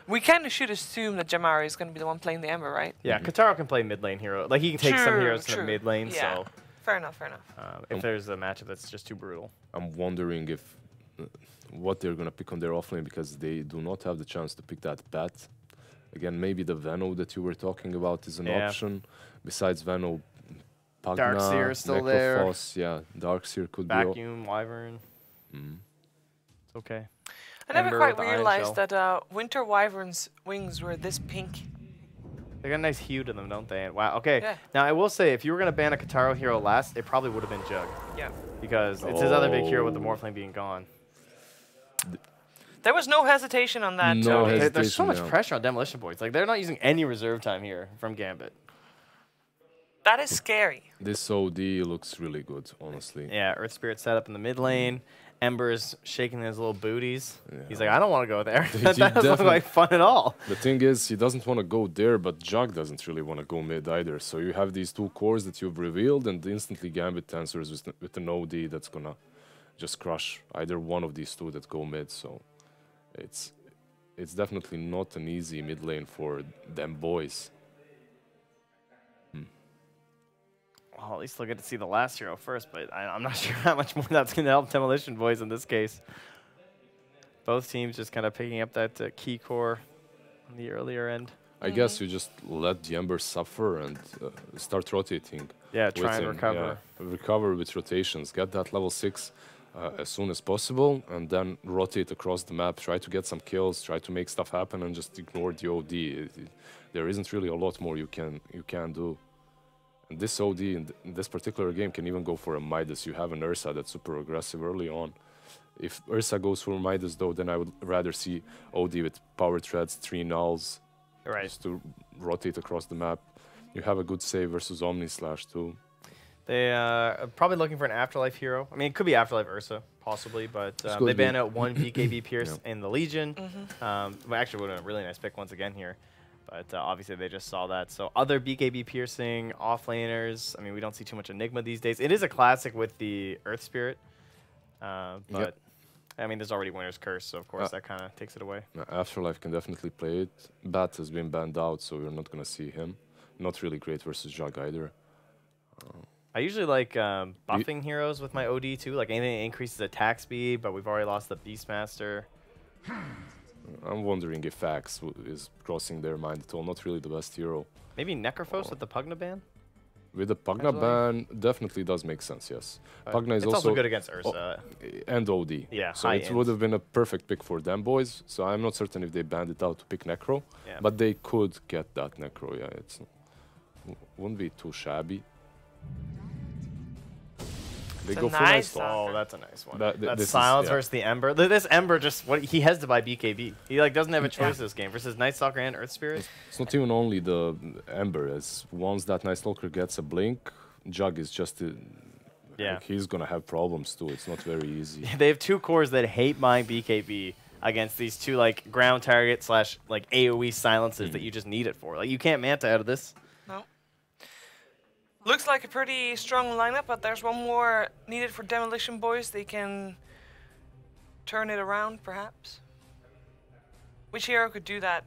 We kind of should assume that Jamari is going to be the one playing the Ember, right? Yeah, Kataro can play mid lane hero. Like, he can take some heroes from the mid lane, yeah. so... Fair enough, fair enough. If there's a matchup that's just too brutal. I'm wondering if what they're going to pick on their offlane, because they do not have the chance to pick that bat. Again, maybe the Veno that you were talking about is an option. Besides Veno, Pagna, Darkseer is still Necrophos, there. yeah, Darkseer could be... Vacuum, Wyvern. It's okay. I never Ember quite with the Iron realized Shell. that Winter Wyvern's wings were this pink. They got a nice hue to them, don't they? Wow, okay. Yeah. Now, I will say, if you were going to ban a Kataro hero last, it probably would have been Jug. Yeah. Because it's his other big hero with the Morphling being gone. There was no hesitation on that. No hesitation, There's so much pressure on Demolition Boys. Like, they're not using any reserve time here from Gambit. That is scary. This OD looks really good, honestly. Yeah, Earth Spirit set up in the mid lane. Ember's shaking his little booties. Yeah. He's like, I don't want to go there. He that doesn't look like fun at all. The thing is, he doesn't want to go there, but Jug doesn't really want to go mid either. So you have these two cores that you've revealed, and instantly Gambit answers with an OD that's going to just crush either one of these two that go mid. So it's definitely not an easy mid lane for them boys. Well, at least they'll get to see the last hero first, but I'm not sure how much more that's going to help Demolition Boys in this case. Both teams just kind of picking up that key core on the earlier end. I guess you just let the Ember suffer and start rotating. Yeah, try and recover. Yeah, recover with rotations. Get that level 6 as soon as possible, and then rotate across the map. Try to get some kills, try to make stuff happen, and just ignore the OD. There isn't really a lot more you can do. And this OD in this particular game can even go for a Midas. You have an Ursa that's super aggressive early on. If Ursa goes for Midas, though, then I would rather see OD with power treads, 3 nulls, just to rotate across the map. You have a good save versus Omni Slash, too. They are probably looking for an Afterlife hero. I mean, it could be Afterlife Ursa, possibly, but they banned out one BKB Pierce in the Legion. Well, actually, would have been a really nice pick once again here. But obviously, they just saw that. So other BKB piercing, offlaners. I mean, we don't see too much Enigma these days. It is a classic with the Earth Spirit. But, I mean, there's already Winter's Curse, so of course that kind of takes it away. Afterlife can definitely play it. Bat has been banned out, so we're not going to see him. Not really great versus Jug either. I usually like buffing heroes with my OD, too. Like anything that increases attack speed, but we've already lost the Beastmaster. I'm wondering if Axe is crossing their mind at all. Not really the best hero. Maybe Necrophos with the Pugna ban? With the Pugna ban, definitely does make sense, yes. Pugna is also good against Ursa. And OD. Yeah, so it would have been a perfect pick for them boys. So I'm not certain if they banned it out to pick Necro. Yeah. But they could get that Necro, yeah. It wouldn't be too shabby. They go for nice. Oh, that's a nice one. That's Silence versus the Ember. This Ember just he has to buy BKB. He like doesn't have a choice this game versus Night Stalker and Earth Spirit. It's not even only the Ember. As once that Night Stalker gets a blink, Jug is just like, he's gonna have problems too. It's not very easy. They have two cores that hate buying BKB against these two like ground target slash like AOE silences that you just need it for. Like you can't Manta out of this. No. Looks like a pretty strong lineup, but there's one more needed for Demolition Boys. They can turn it around, perhaps. Which hero could do that?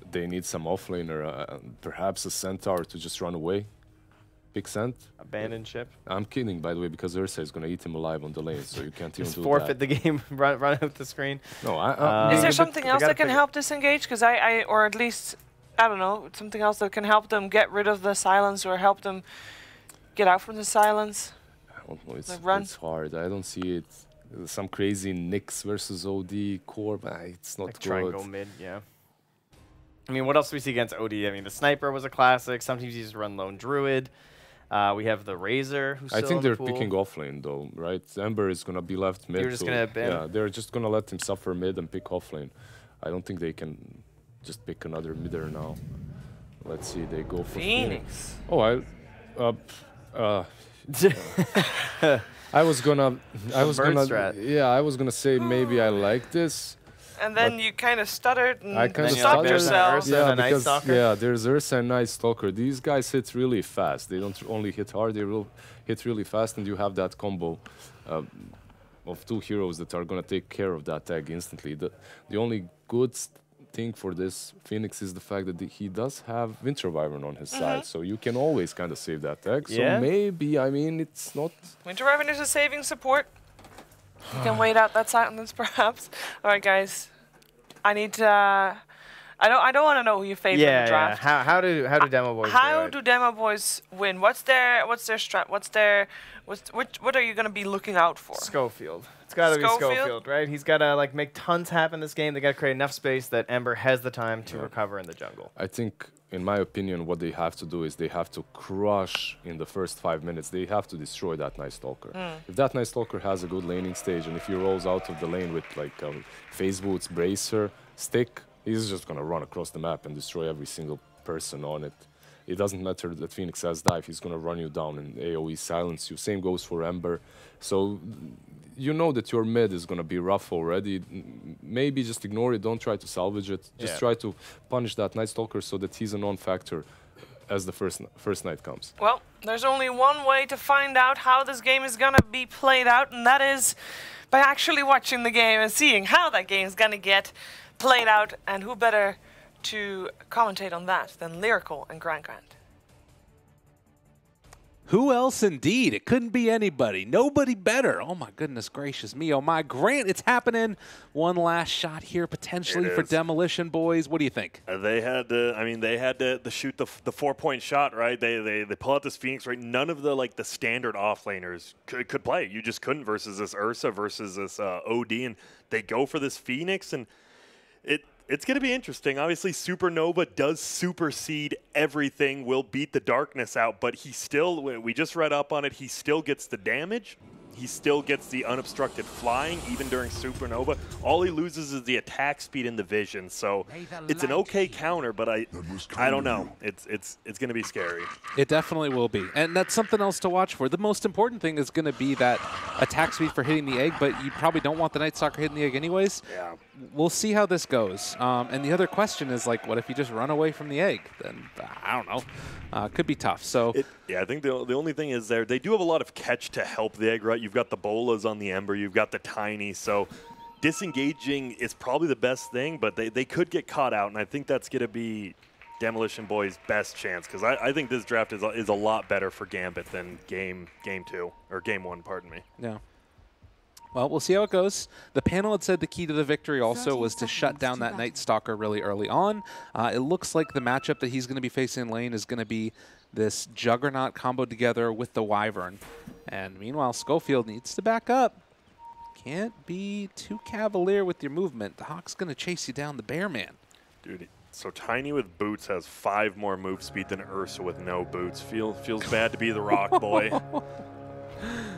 They need some offlaner, perhaps a Centaur to just run away. Pick Cent. Abandoned ship. I'm kidding, by the way, because Ursa is going to eat him alive on the lane, so you can't even do forfeit that. the game, run out the screen. No, is there something else that can help disengage? Because or at least, I don't know, something else that can help them get rid of the silence or help them get out from the silence? I don't know, it's hard. I don't see it. Some crazy Nyx versus OD core, but it's not like good. Triangle mid, yeah. I mean, what else do we see against OD? I mean, the Sniper was a classic. Sometimes you just run Lone Druid. We have the Razor, who's still I think in they're the pool. picking offlane, though, right? Ember is going to be left mid. You're just going to yeah, they're just going to let him suffer mid and pick offlane. I don't think they can just pick another midder now. Let's see, they go for Phoenix. Oh, I was gonna say maybe I like this. And then you kind of stuttered and stopped yourself. Yeah, because there's Ursa and Night Stalker. These guys hit really fast. They don't only hit hard, they will hit really fast, and you have that combo of two heroes that are gonna take care of that tag instantly. The only good thing for this Phoenix is the fact that he does have Winter Wyvern on his side, so you can always kind of save that tag. Yeah. So maybe, I mean, it's not... Winter Wyvern is a saving support. You can wait out that silence, perhaps. All right, guys. I need to... I don't want to know who you favor in the draft. Yeah. How do demo boys? How do demo boys win? What's their strat? What are you gonna be looking out for? Schofield. It's got to be Schofield, right? He's got to like make tons happen this game. They got to create enough space that Ember has the time to recover in the jungle. I think, in my opinion, what they have to do is they have to crush in the first 5 minutes. They have to destroy that Night Stalker. If that Night Stalker has a good laning stage, and if he rolls out of the lane with like phase boots, bracer, stick, he's just gonna run across the map and destroy every single person on it. It doesn't matter that Phoenix has dive, he's gonna run you down and AoE silence you. Same goes for Ember. So you know that your mid is gonna be rough already. Maybe just ignore it, don't try to salvage it. Just try to punish that Night Stalker so that he's a non-factor as the first night comes. Well, there's only one way to find out how this game is gonna be played out, and that is by actually watching the game and seeing how that game is gonna get played out, and who better to commentate on that than Lyrical and Grant. Who else indeed? It couldn't be anybody. Nobody better. Oh my goodness gracious me. Oh my Grant, it's happening. One last shot here potentially for Demolition boys. What do you think? They had to, I mean, they had to shoot the 4-point shot, right? They pull out this Phoenix, right? None of the like the standard offlaners could play. You just couldn't versus this Ursa versus this OD, and they go for this Phoenix, and it's going to be interesting. Obviously, Supernova does supersede everything, will beat the darkness out, but he still, we just read up on it, he still gets the damage. He still gets the unobstructed flying, even during Supernova. All he loses is the attack speed and the vision. So it's an okay counter, but I don't know. It's going to be scary. It definitely will be. And that's something else to watch for. The most important thing is going to be that attack speed for hitting the egg, but you probably don't want the Night Stalker hitting the egg anyways. Yeah. We'll see how this goes. And the other question is, like, what if you just run away from the egg? Then, I don't know. Could be tough. So yeah, I think the only thing is they do have a lot of catch to help the egg, right? You've got the bolas on the Ember, you've got the Tiny, so disengaging is probably the best thing, but they could get caught out, and I think that's going to be Demolition Boys' best chance, because I think this draft is a lot better for Gambit than game 2, or game 1, pardon me. Yeah. Well, we'll see how it goes. The panel had said the key to the victory also was to shut down that Night Stalker really early on. It looks like the matchup that he's going to be facing in lane is going to be this Juggernaut comboed together with the Wyvern. And meanwhile, Schofield needs to back up. Can't be too cavalier with your movement. The Hawk's going to chase you down the bear man. Dude, so Tiny with boots has 5 more move speed than Ursa with no boots. Feels bad to be the rock boy.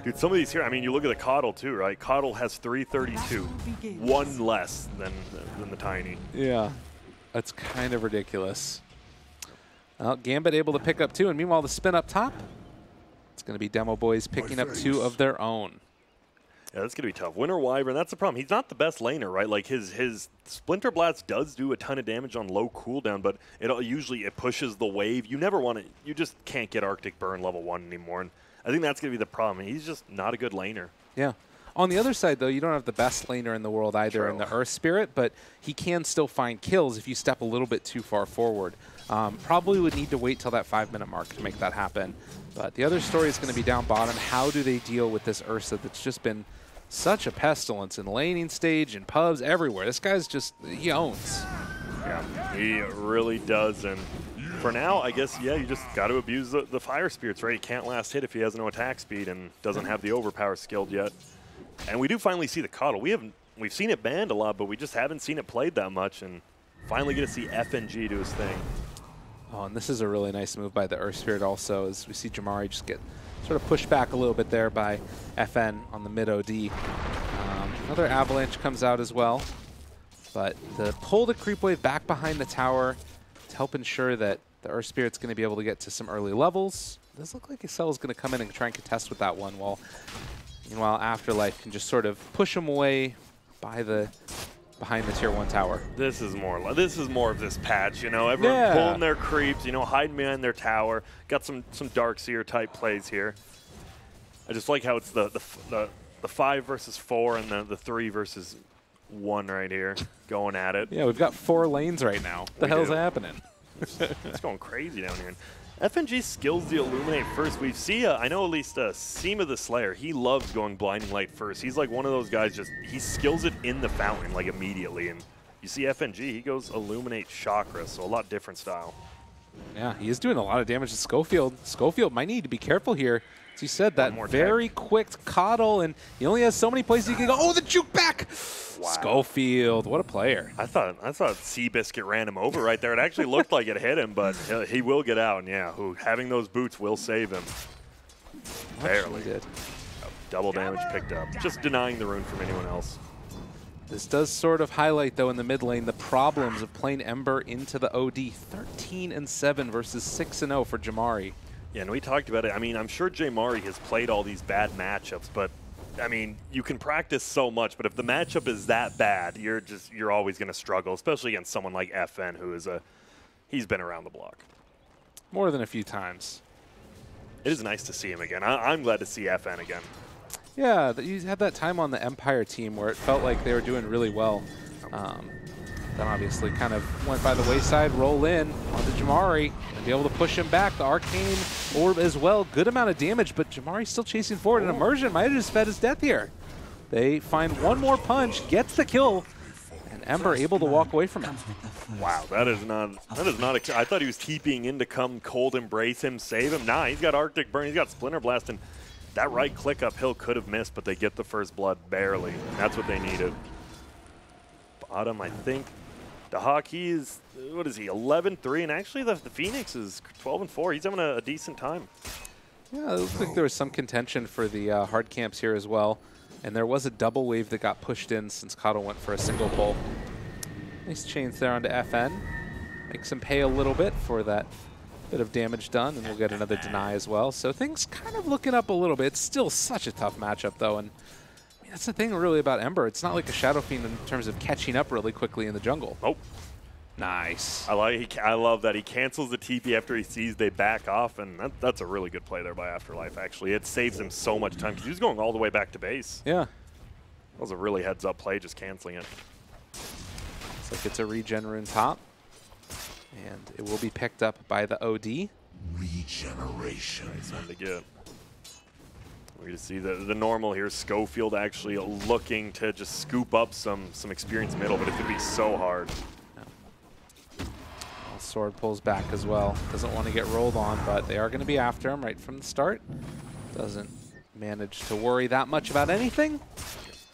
Dude, some of these here, I mean, you look at the Coddle too, right? Coddle has 332, 1 less than the Tiny. Yeah, that's kind of ridiculous. Well, Gambit able to pick up 2, and meanwhile the spin up top, it's going to be Demo Boys picking up 2 of their own. Yeah, that's going to be tough. Winter Wyvern, that's the problem. He's not the best laner, right? Like his Splinter Blast does do a ton of damage on low cooldown, but it pushes the wave. You never want to, you just can't get Arctic Burn level 1 anymore. And I think that's going to be the problem. He's just not a good laner. Yeah. On the other side, though, you don't have the best laner in the world either in the Earth Spirit, but he can still find kills if you step a little bit too far forward. Probably would need to wait till that 5-minute mark to make that happen. But the other story is going to be down bottom. How do they deal with this Ursa that's just been such a pestilence in laning stage and pubs everywhere? This guy's just, he owns. Yeah, he really does. And for now, I guess, yeah, you just got to abuse the Fire Spirits, right? He can't last hit if he has no attack speed and doesn't have the Overpower skilled yet. And we do finally see the Coddle. We've seen it banned a lot, but we just haven't seen it played that much, and finally get to see FNG do his thing. Oh, and this is a really nice move by the Earth Spirit also, as we see Jamari just get sort of pushed back a little bit there by FN on the mid-OD. Another Avalanche comes out as well, but the pull the creep wave back behind the tower to help ensure that the Earth Spirit's going to be able to get to some early levels. It does look like Excel is going to come in and try and contest with that one, while meanwhile Afterlife can just sort of push him away behind the tier 1 tower. This is more of this patch, you know. Everyone pulling their creeps, you know, hiding behind their tower. Got some Darkseer type plays here. I just like how it's the 5 versus 4 and the 3 versus one right here, going at it. Yeah, we've got 4 lanes right now. What the hell's happening? It's going crazy down here. And FNG skills the Illuminate first. We see, I know at least Seema the Slayer, he loves going Blinding Light first. He's like one of those guys, just he skills it in the fountain like immediately. And you see FNG, he goes Illuminate Chakra, so a lot different style. Yeah, he is doing a lot of damage to Schofield. Schofield might need to be careful here. As you said, that very quick coddle, and he only has so many places he can go. Oh, the juke back! Wow. Schofield, what a player. I thought Seabiscuit ran him over right there. It actually looked like it hit him, but he will get out, and yeah, having those boots will save him. Barely. Did. Double damage picked up. Just denying the rune from anyone else. This does sort of highlight, though, in the mid lane, the problems of playing Ember into the OD. 13-7 versus 6-0 for Jamari. Yeah, and we talked about it. I mean, I'm sure Jamari has played all these bad matchups, but I mean, you can practice so much, but if the matchup is that bad, you're always going to struggle, especially against someone like FN, who is he's been around the block more than a few times. It is nice to see him again. I'm glad to see FN again. Yeah, you had that time on the Empire team where it felt like they were doing really well. Then obviously kind of went by the wayside, roll in onto Jamari, and be able to push him back. The Arcane Orb as well, good amount of damage, but Jamari's still chasing forward, and Immersion might have just fed his death here. They find one more punch, gets the kill, and Ember able to walk away from it. Wow, that is not a, I thought he was TPing in to come cold embrace him, save him. Nah, he's got Arctic Burn, he's got Splinter Blast, and that right click uphill could have missed, but they get the first blood barely. That's what they needed. Bottom, I think. The Hawk, he's, what is he, 11-3, and actually the Phoenix is 12-4. He's having a decent time. Yeah, it looks like there was some contention for the hard camps here as well, and there was a double wave that got pushed in since Kato went for a single pull. Nice chains there onto FN. Makes him pay a little bit for that bit of damage done, and we'll get another deny as well. So things kind of looking up a little bit. It's still such a tough matchup, though, and that's the thing really about Ember. It's not like a Shadow Fiend in terms of catching up really quickly in the jungle. Oh. Nice. I love that he cancels the TP after he sees they back off, and that's a really good play there by Afterlife, actually. It saves him so much time because he was going all the way back to base. Yeah. That was a really heads-up play, just canceling it. Looks like it's a regen rune top, and it will be picked up by the OD. Regeneration. Nice one to get. We're going to see the normal here. Schofield actually looking to just scoop up some experience middle, but it could be so hard. Well, Sword pulls back as well. Doesn't want to get rolled on, but they are going to be after him right from the start. Doesn't manage to worry that much about anything.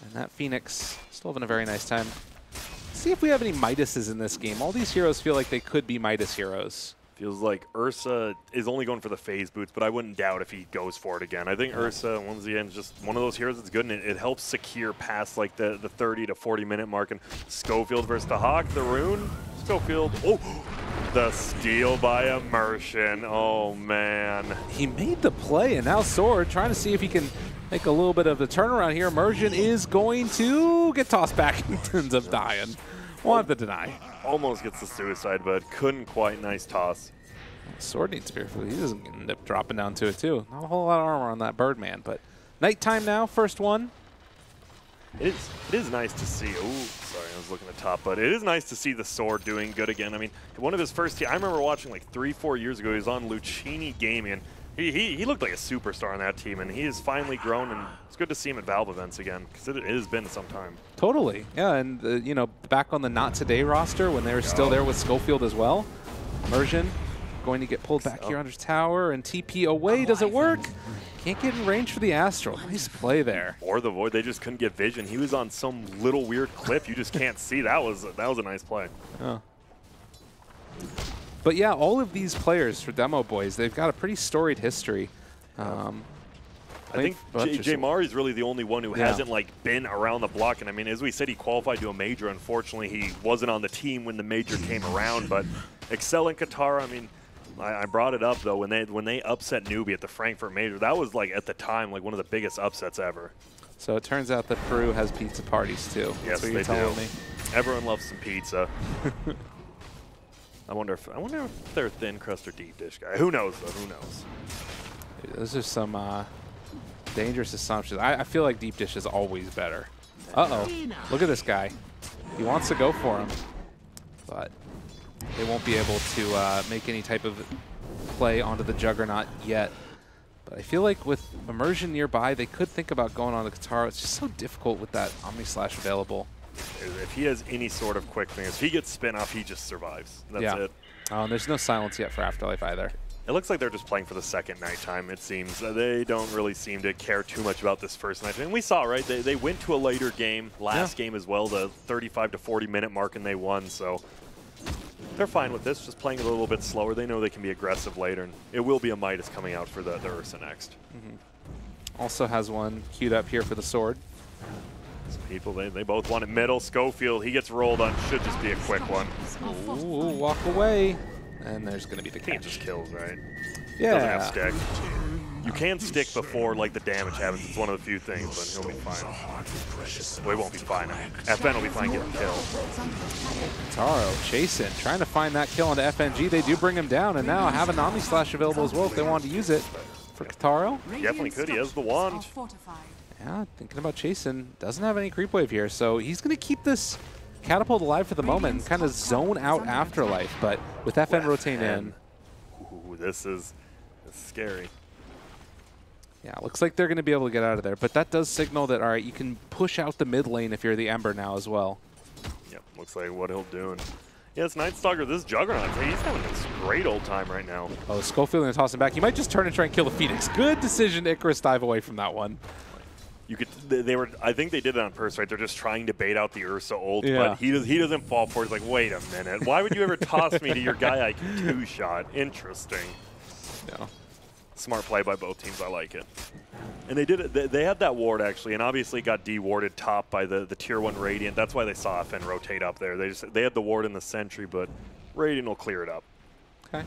And that Phoenix still having a very nice time. Let's see if we have any Midases in this game. All these heroes feel like they could be Midas heroes. Feels like Ursa is only going for the phase boots, but I wouldn't doubt if he goes for it again. I think Ursa, once again, is just one of those heroes that's good, and it helps secure past like the 30 to 40 minute mark. And Schofield versus the Hawk, the rune, Schofield. Oh, the steal by Immersion. Oh, man. He made the play, and now Sword trying to see if he can make a little bit of the turnaround here. Immersion is going to get tossed back and ends up dying. Want the deny. Almost gets the suicide, but couldn't quite. Nice toss. Sword needs Fearful. He doesn't end up dropping down to it, too. Not a whole lot of armor on that Birdman, but nighttime now, first one. It is nice to see. Oh, sorry, I was looking at the top, but it is nice to see the Sword doing good again. I mean, one of his first, I remember watching like 3-4 years ago, he was on Lucchini Gaming, and he looked like a superstar on that team, and he has finally grown, and it's good to see him at Valve events again, because it has been some time. Totally, yeah, and you know, back on the Not Today roster when they were still there with Schofield as well. Immersion going to get pulled back here under tower, and TP away, does it work? Can't get in range for the Astral. Nice play there. Or the Void, they just couldn't get vision. He was on some little weird cliff you just can't see. That was a nice play. Oh. But yeah, all of these players for Demo Boys, they've got a pretty storied history. I think Jamari is really the only one who hasn't like been around the block. And I mean, as we said, he qualified to a major. Unfortunately, he wasn't on the team when the major came around. But Excel and Katara, I mean, I brought it up though when they upset Newbie at the Frankfurt Major. That was like at the time like one of the biggest upsets ever. So it turns out that Peru has pizza parties too. Yes, That's what you're telling me. Everyone loves some pizza. I wonder if they're thin crust or deep dish guy. Who knows though? Who knows? Dude, those are some dangerous assumptions. I feel like deep dish is always better. Uh-oh. Look at this guy. He wants to go for him, but they won't be able to make any type of play onto the Juggernaut yet. But I feel like with Immersion nearby, they could think about going on the Kataro. It's just so difficult with that Omni Slash available. If he has any sort of quick thing, if he gets spin off, he just survives. That's it. Oh, and there's no silence yet for Afterlife either. It looks like they're just playing for the second nighttime, it seems. They don't really seem to care too much about this first night. And we saw, right, they went to a later game, last game as well, the 35 to 40 minute mark, and they won. So they're fine with this, just playing a little bit slower. They know they can be aggressive later, and it will be a Midas coming out for the Ursa next. Also has one queued up here for the sword. Some people, they both want it middle. Schofield, he gets rolled on, should just be a quick one. Ooh, walk away. And there's going to be the I think it catch. just kills, right? Yeah. Doesn't have stick. You can stick before like the damage happens. It's one of the few things, but he'll be fine. Well, he won't be fine. FN will be fine getting killed. Taro chasing, trying to find that kill onto FNG. They do bring him down, and now have an Omni Slash available as well if they want to use it. For Kataro. Definitely could. He has the wand. Yeah, thinking about chasing. Doesn't have any creep wave here, so he's going to keep this Catapult alive for the moment and kind of zone out Afterlife. But with FN rotating in. Ooh, this is scary. Yeah, looks like they're going to be able to get out of there. But that does signal that, all right, you can push out the mid lane if you're the Ember now as well. Yep, looks like what he'll do. And yeah, it's Night Stalker. This Juggernaut, he's having this great old time right now. Oh, Schofield going to toss him back. He might just turn and try and kill the Phoenix. Good decision, Icarus, dive away from that one. You could, they were. I think they did it on purpose, right? They're just trying to bait out the Ursa ult, Yeah. but he doesn't fall for it. He's like, wait a minute, why would you ever toss me to your guy I can two-shot? Interesting. Yeah. Smart play by both teams. I like it. And they did it. They had that ward actually, and obviously got de-warded top by the tier 1 Radiant. That's why they saw FN rotate up there. They had the ward in the Sentry, but Radiant will clear it up. Okay.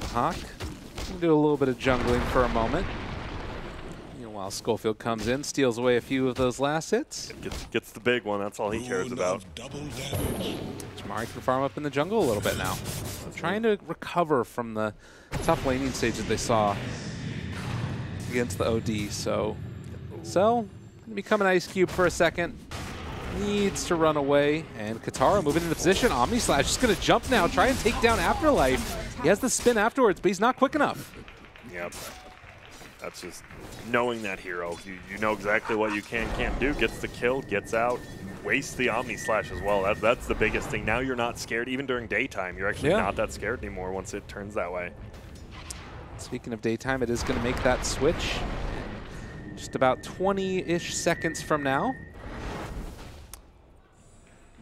Hawk, we'll do a little bit of jungling for a moment. While Schofield comes in, steals away a few of those last hits. Gets the big one. That's all he cares about. Jamari can farm up in the jungle a little bit now. Trying to recover from the tough laning stage that they saw against the OD. So gonna become an Ice Cube for a second. Needs to run away. And Katara moving into position. Omni Slash just going to jump now. Try and take down Afterlife. He has the spin afterwards, but he's not quick enough. Yep. That's just knowing that hero. You know exactly what you can't do. Gets the kill, gets out, wastes the Omni Slash as well. That's the biggest thing. Now you're not scared. Even during daytime, you're actually not that scared anymore once it turns that way. Speaking of daytime, it is going to make that switch just about 20-ish seconds from now.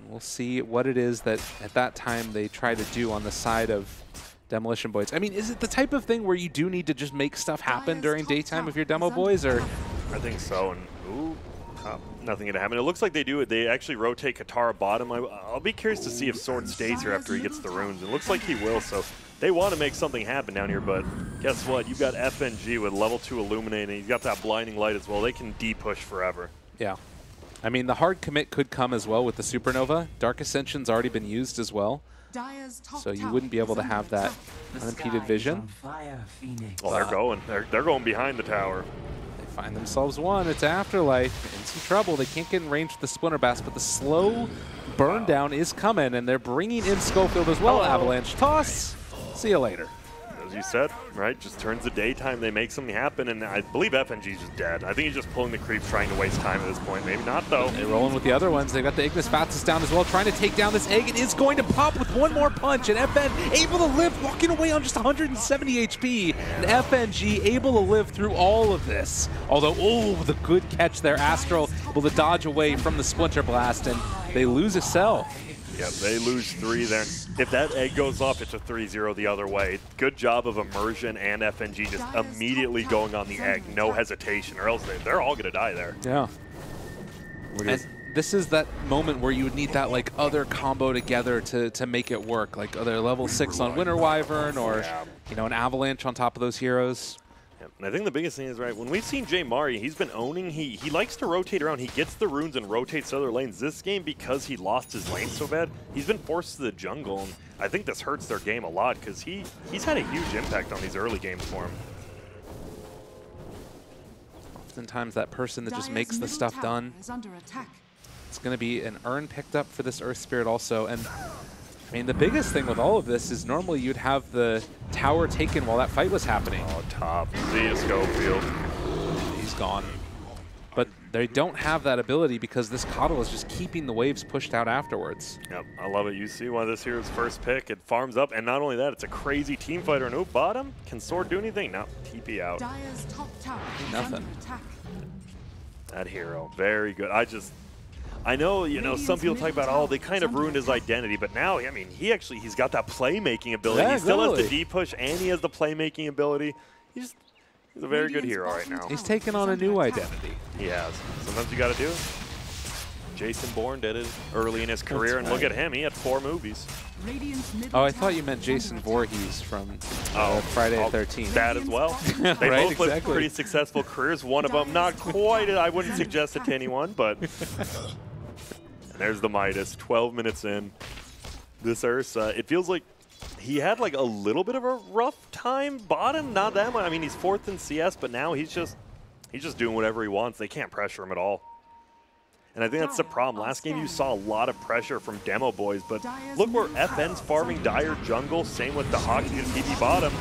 We'll see what it is that at that time they try to do on the side of Demolition Boys. I mean, is it the type of thing where you do need to just make stuff happen during daytime with your Demo Boys, or? I think so, and ooh, nothing gonna happen. It looks like they do it. They actually rotate Katara bottom. I'll be curious to see if Sword stays here after he gets the runes. It looks like he will, so they want to make something happen down here, but guess what? You've got FNG with level 2 Illuminating. He's got that Blinding Light as well. They can D-push forever. Yeah. I mean, the hard commit could come as well with the Supernova. Dark Ascension's already been used as well. So you wouldn't be able to have that unimpeded vision. Well, they're going. They're going behind the tower. They find themselves one. It's Afterlife. In some trouble. They can't get in range with the Splinter Blast, but the slow burn down is coming, and they're bringing in Schofield as well. Avalanche toss. See you later. As you said, right? Just turns the daytime. They make something happen, and I believe FNG's just dead. I think he's just pulling the creep, trying to waste time at this point. Maybe not, though. They're rolling with the other ones. They've got the Ignis Fatsis down as well, trying to take down this egg. It is going to pop with one more punch, and FN able to live, walking away on just 170 HP. And FNG able to live through all of this. Although, oh, the good catch there. Astral able to dodge away from the Splinter Blast, and they lose a cell. Yeah, they lose 3 there. If that egg goes off, it's a 3-0 the other way. Good job of Immersion and FNG just immediately going on the egg. No hesitation, or else they're all going to die there. Yeah. And this is that moment where you would need that like other combo together to make it work. Like other level 6 on Winter Wyvern, or you know, an Avalanche on top of those heroes. And I think the biggest thing is, right, when we've seen Jay Mari, he's been owning, he likes to rotate around. He gets the runes and rotates to other lanes. This game, because he lost his lane so bad, he's been forced to the jungle. And I think this hurts their game a lot because he's had a huge impact on these early games for him. Oftentimes that person that just makes the stuff done. It's going to be an urn picked up for this Earth Spirit also. And I mean, the biggest thing with all of this is normally you'd have the tower taken while that fight was happening. Oh, top. See Schofield. He's gone. But they don't have that ability because this Coddle is just keeping the waves pushed out afterwards. Yep, I love it. You see why this hero's first pick. It farms up, and not only that, it's a crazy team fighter. And bottom, can Sword do anything? No, TP out. Dire's top tower is Nothing. under attack. That hero, very good. I know, you know, some people talk about, oh, they kind of ruined his identity, but now, I mean, he's got that playmaking ability. Yeah, he still has totally. the D push, and he has the playmaking ability. He's a very good hero right now. He's taken on a new identity. He has. Sometimes you got to do it. Jason Bourne did it early in his career, and look at him. He had 4 movies. Oh, I thought you meant Jason Voorhees from Friday the 13th. That as well. They Right, both lived exactly. pretty successful careers. One of them not quite, I wouldn't suggest it to anyone, but... And there's the Midas, 12 minutes in. This Ursa, it feels like he had like a little bit of a rough time bottom, not that much. I mean, he's 4th in CS, but now he's just doing whatever he wants. They can't pressure him at all. And I think that's the problem. Last game you saw a lot of pressure from Demo Boys, but look where FN's farming Dire jungle, same with the Hockey and TP bottom.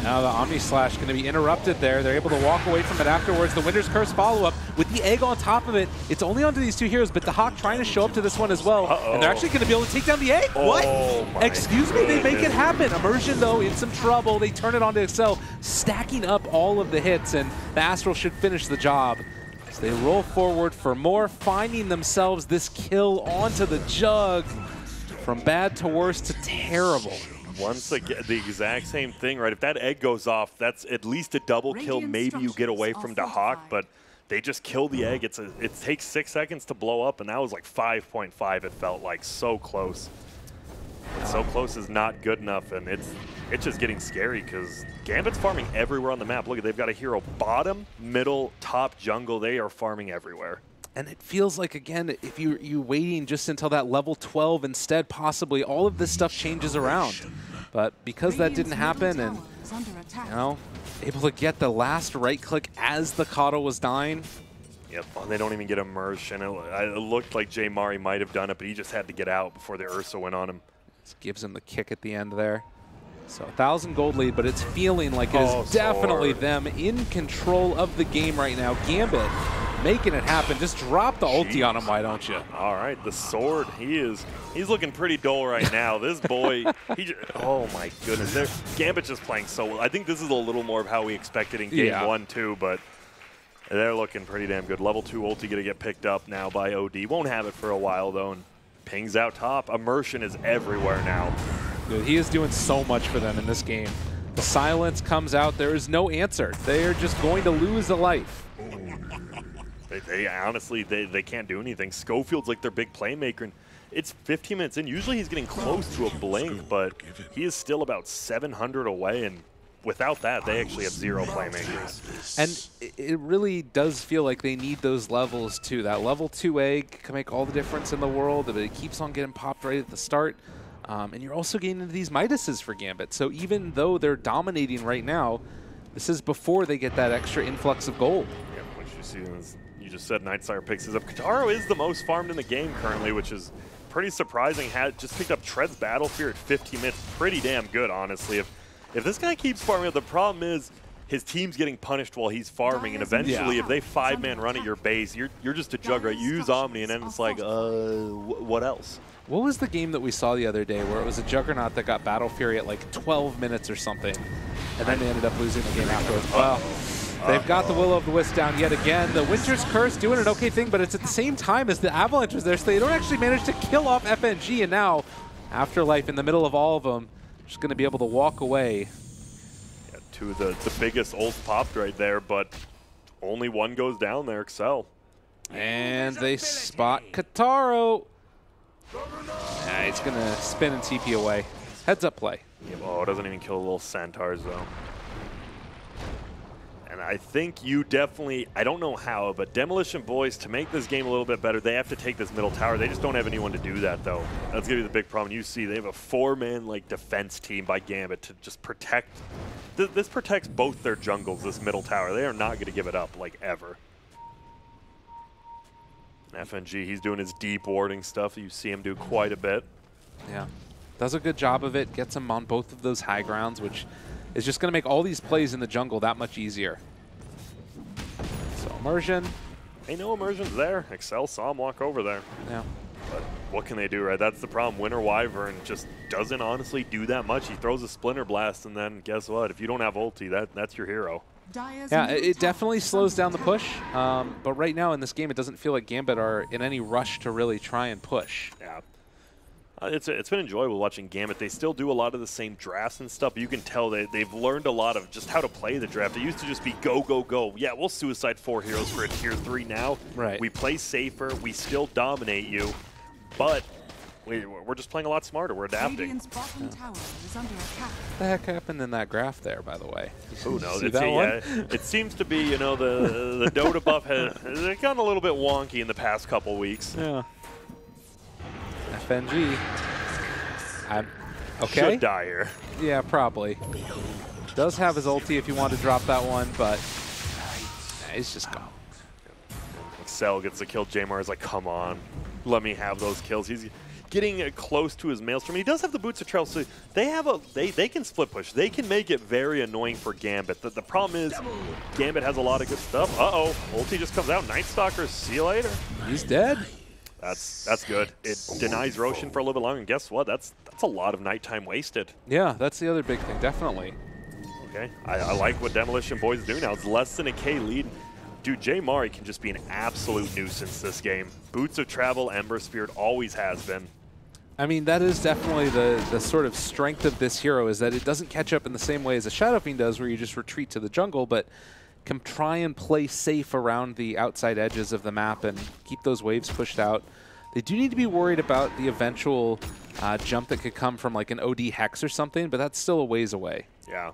Now the Omni Slash going to be interrupted there. They're able to walk away from it afterwards. The Winter's Curse follow-up with the egg on top of it. It's only onto these 2 heroes, but the Hawk trying to show up to this one as well. And they're actually going to be able to take down the egg. What? My Excuse me, they make it happen. Immersion, though, in some trouble. They turn it onto Excel, stacking up all of the hits, and the Astral should finish the job. So they roll forward for more, finding themselves this kill onto the Jug. From bad to worse to terrible. Once again, the exact same thing, right? If that egg goes off, that's at least a double kill. Maybe you get away from the Hawk, but they just kill the egg. It takes 6 seconds to blow up, and that was like 5.5. It felt like so close. But so close is not good enough, and it's just getting scary because Gambit's farming everywhere on the map. Look, they've got a hero bottom, middle, top, jungle. They are farming everywhere. And it feels like, again, if you're waiting just until that level 12 instead, possibly, all of this stuff changes around. But because that didn't happen and, you know, able to get the last right click as the Kato was dying. Yep, and they don't even get immersion. It looked like Jay Mari might have done it, but he just had to get out before the Ursa went on him. This gives him the kick at the end there. So 1,000 gold lead, but it's feeling like it is definitely them in control of the game right now. Gambit making it happen. Just drop the ulti on him, why don't you? All right, the sword, he's looking pretty dull right now. This boy, oh my goodness. Gambit's just playing so well. I think this is a little more of how we expected in game 1 too, but they're looking pretty damn good. Level 2 ulti gonna get picked up now by OD. Won't have it for a while though, and pings out top. Immersion is everywhere now. Dude, he is doing so much for them in this game. The silence comes out, there is no answer. They are just going to lose a life. They honestly, they can't do anything. Schofield's like their big playmaker, and it's 15 minutes in. Usually he's getting close to a blink, but he is still about 700 away, and without that, they actually have 0 playmakers. And it really does feel like they need those levels too. That level 2 egg can make all the difference in the world, but it keeps on getting popped right at the start. And you're also getting into these Midases for Gambit. So even though they're dominating right now, this is before they get that extra influx of gold. Yeah, what you see is, you just said Nightsire picks this up. Kataro is the most farmed in the game currently, which is pretty surprising. Had just picked up Tread's Battlesphere at 15 minutes. Pretty damn good, honestly. If this guy keeps farming, the problem is his team's getting punished while he's farming, and eventually if they 5-man run at your base, you're just a Juggernaut. You use Omni, and then it's like, what else? What was the game that we saw the other day where it was a Juggernaut that got Battle Fury at like 12 minutes or something, and then they ended up losing the game afterwards? Well, they've got the Will of the Wisp down yet again. The Winter's Curse doing an okay thing, but it's at the same time as the Avalanche was there, so they don't actually manage to kill off FNG, and now Afterlife in the middle of all of them, just going to be able to walk away. Yeah, 2 of the biggest ults popped right there, but only 1 goes down there, Excel. And they spot Kataro. Yeah, he's going to spin and TP away. Heads up play. Yeah, oh, it doesn't even kill the little centaurs, though. And I think you definitely, I don't know how, but Demolition Boys, to make this game a little bit better, they have to take this middle tower. They just don't have anyone to do that, though. That's going to be the big problem. You see, they have a 4-man like defense team by Gambit to just protect. This protects both their jungles, this middle tower. They are not going to give it up, like, ever. FNG, he's doing his deep warding stuff. You see him do quite a bit. Yeah. Does a good job of it, gets him on both of those high grounds, which is just going to make all these plays in the jungle that much easier. So immersion. Hey, no immersion's there. Excel saw him walk over there. Yeah. But what can they do, right? That's the problem. Winter Wyvern just doesn't honestly do that much. He throws a Splinter Blast, and then guess what? If you don't have ulti, that's your hero. Yeah, it definitely slows down the push. But right now in this game, it doesn't feel like Gambit are in any rush to really try and push. Yeah. It's been enjoyable watching Gambit. They still do a lot of the same drafts and stuff, but you can tell they've learned a lot of just how to play the draft. It used to just be go, go, go. Yeah, we'll suicide 4 heroes for a tier 3 now. Right. We play safer. We still dominate you, but we're just playing a lot smarter. We're adapting. What the heck happened in that graph there, by the way? Who knows? Yeah, it seems to be, the Dota buff has gotten a little bit wonky in the past couple weeks. Yeah. FNG. Okay. Should die here. Yeah, probably. Does have his ulti if you want to drop that one, but he's just gone. Excel gets the kill. Jamar is like, come on, let me have those kills. He's getting close to his Maelstrom. He does have the Boots of Travel, so they can split push. They can make it very annoying for Gambit. The problem is Gambit has a lot of good stuff. Uh-oh, ulti just comes out. Night Stalker, see you later. He's dead. That's good. It denies Roshan for a little bit longer, and guess what? That's a lot of nighttime wasted. Yeah, that's the other big thing, definitely. Okay, I like what Demolition boys do now. It's less than a K lead. Dude, Jay Mari can just be an absolute nuisance this game. Boots of Travel, Ember Spirit always has been. I mean, that is definitely the sort of strength of this hero, is that it doesn't catch up in the same way as a Shadow Fiend does, where you just retreat to the jungle, but can try and play safe around the outside edges of the map and keep those waves pushed out. They do need to be worried about the eventual jump that could come from like an OD Hex or something, but that's still a ways away. Yeah.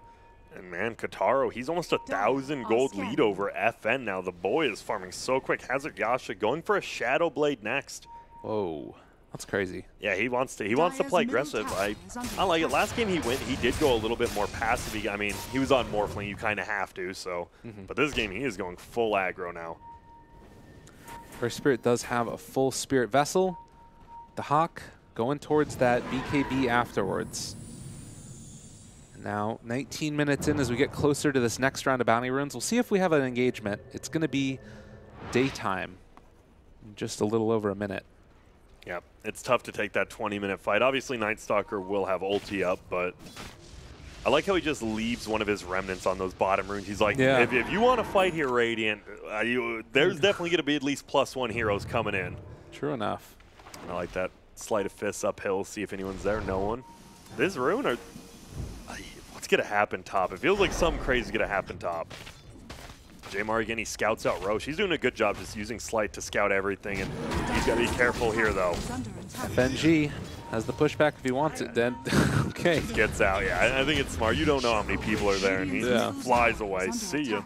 And man, Kataro, he's almost 1,000 gold lead over FN now. The boy is farming so quick. Hazard Yasha going for a Shadow Blade next. Whoa. That's crazy. Yeah, he wants to play aggressive. I like it. Last game he did go a little bit more passive. I mean, he was on Morphling, you kind of have to, so. But this game, he is going full aggro now. First Spirit does have a full Spirit Vessel. The Hawk going towards that BKB afterwards. Now, 19 minutes in as we get closer to this next round of Bounty Runes. We'll see if we have an engagement. It's going to be daytime in just a little over a minute. Yeah, it's tough to take that 20-minute fight. Obviously, Night Stalker will have ulti up, but I like how he just leaves one of his remnants on those bottom runes. He's like, yeah. if you want to fight here, Radiant, there's definitely going to be at least +1 heroes coming in. True enough. I like that. Sleight of fists uphill, see if anyone's there. No one. This rune, or what's going to happen top? It feels like something crazy is going to happen top. Jamar again, he scouts out Roche. He's doing a good job just using Sleight to scout everything, and he's got to be careful here, though. FNG has the pushback if he wants it, then. Okay. Gets out, yeah. I think it's smart. You don't know how many people are there, and he flies away. See ya.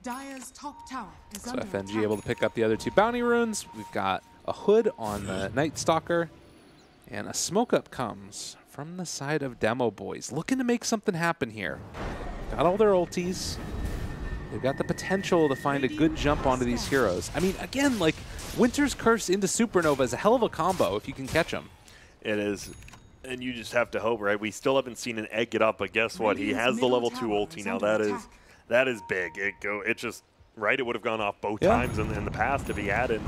So FNG able to pick up the other 2 bounty runes. We've got a hood on the Night Stalker, and a smoke up comes from the side of Demo Boys, looking to make something happen here. Got all their ultis. They've got the potential to find a good jump onto these heroes. I mean, again, like, Winter's Curse into Supernova is a hell of a combo if you can catch them. It is. And you just have to hope, right? We still haven't seen an egg get up, but guess what? He has the level 2 ulti now. That is big. It just, right? It would have gone off both times in the past if he had it.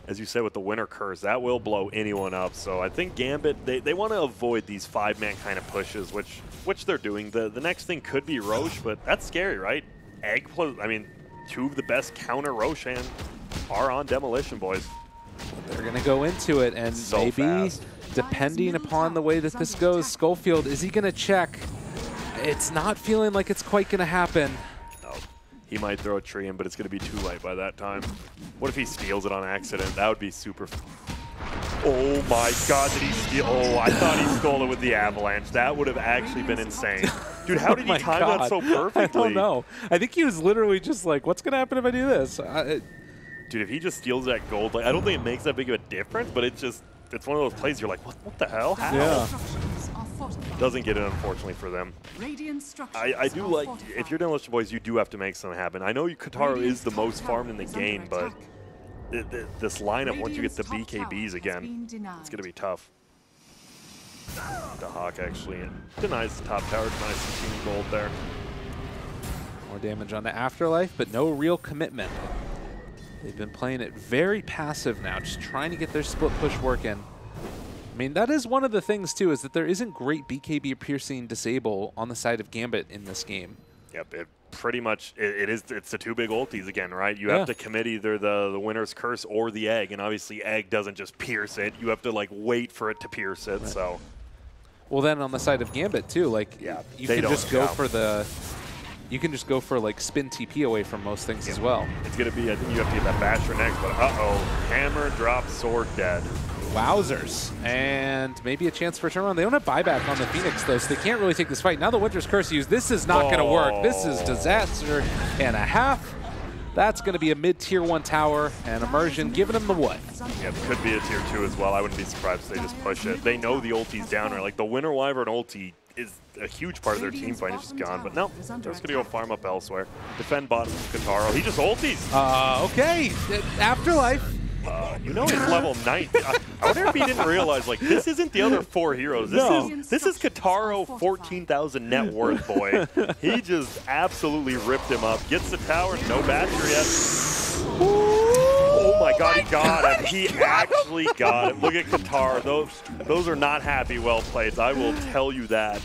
As you said, with the Winter Curse, that will blow anyone up. So I think Gambit, they want to avoid these 5-man kind of pushes, which they're doing. The next thing could be Roche, but that's scary, right? Egg plus, I mean, 2 of the best counter Roshan are on Demolition, boys. They're going to go into it, and so maybe, fast. Depending upon the way that this goes, Schofield, is he going to check? It's not feeling like it's quite going to happen. No. He might throw a tree in, but it's going to be too late by that time. What if he steals it on accident? That would be super. Oh my God, did he steal? Oh, I thought he stole it with the Avalanche. That would have actually been insane. Dude, how did he time that so perfectly? I don't know. I think he was literally just like, what's going to happen if I do this? Dude, if he just steals that gold, like, I don't think it makes that big of a difference, but it's one of those plays you're like, what the hell? How? Yeah. Doesn't get it, unfortunately, for them. I do like, if you're Demolition boys, you do have to make something happen. I know Kataro is the most farmed in the game, but this lineup, once you get the BKBs again, it's going to be tough. The Hawk actually denies the top tower, denies some team gold there. More damage on the Afterlife, but no real commitment. They've been playing it very passive now, just trying to get their split push working. I mean, that is one of the things, too, is that there isn't great BKB piercing disable on the side of Gambit in this game. Yep, it pretty much, it's the two big ultis again, right? You have to commit either the Winner's Curse or the Egg, and obviously Egg doesn't just pierce it. You have to, like, wait for it to pierce it, so. Well, then on the side of Gambit, too, like, you can just go for the... You can just go for, like, spin TP away from most things as well. It's going to be, I think you have to get that Basher next, but uh-oh, hammer, drop, sword, dead. Wowzers. And maybe a chance for a turnaround. They don't have buyback on the Phoenix, though, so they can't really take this fight. Now the Winter's Curse used. This is not going to work. This is disaster and a half. That's going to be a mid-tier 1 tower, and Immersion giving them the what? Yeah, it could be a tier 2 as well. I wouldn't be surprised if they just push it. They know the ulti's down, right? Like, the Winter Wyvern ulti is a huge part of their team fight. It's just gone. But no, they're just going to go farm up elsewhere. Defend bottom with Kataro. He just ultis. Okay. Afterlife. You know he's level 90. I wonder if he didn't realize, like, this isn't the other 4 heroes. This is Kataro 14,000 net worth, boy. He just absolutely ripped him up. Gets the tower, no Basher yet. Oh my god, he got him. He actually got him. Look at Kataro. Those are not happy well plays. I will tell you that.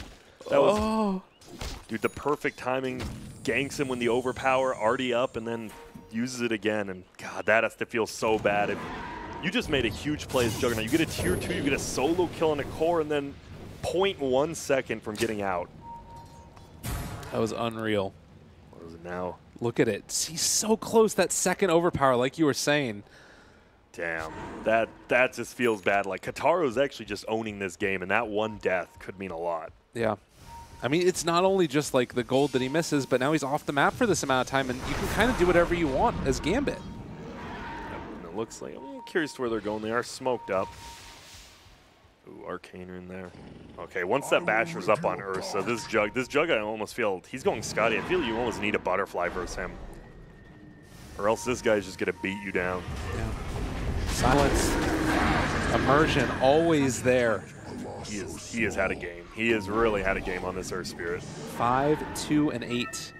That was, dude, the perfect timing. Ganks him when the overpower, already up, and then uses it again. And god, that has to feel so bad. If you just made a huge play as Juggernaut. You get a tier 2, you get a solo kill on a core, and then 0.1 second from getting out. That was unreal. What is it now? Look at it. He's so close, that second overpower, like you were saying. Damn, that just feels bad. Like, Kataro's actually just owning this game, and that one death could mean a lot. Yeah. I mean, it's not only just like the gold that he misses, but now he's off the map for this amount of time, and you can kind of do whatever you want as Gambit. Yep, it looks like, I'm curious to where they're going. They are smoked up. Ooh, Arcaner in there. Okay, once that Basher's up on Ursa, this Jug, I almost feel, he's going Scotty. I feel you almost need a butterfly versus him. Or else this guy's just going to beat you down. Yeah. Silence. Immersion, always there. He has had a game. He has really had a game on this Earth Spirit. 5, 2, and 8.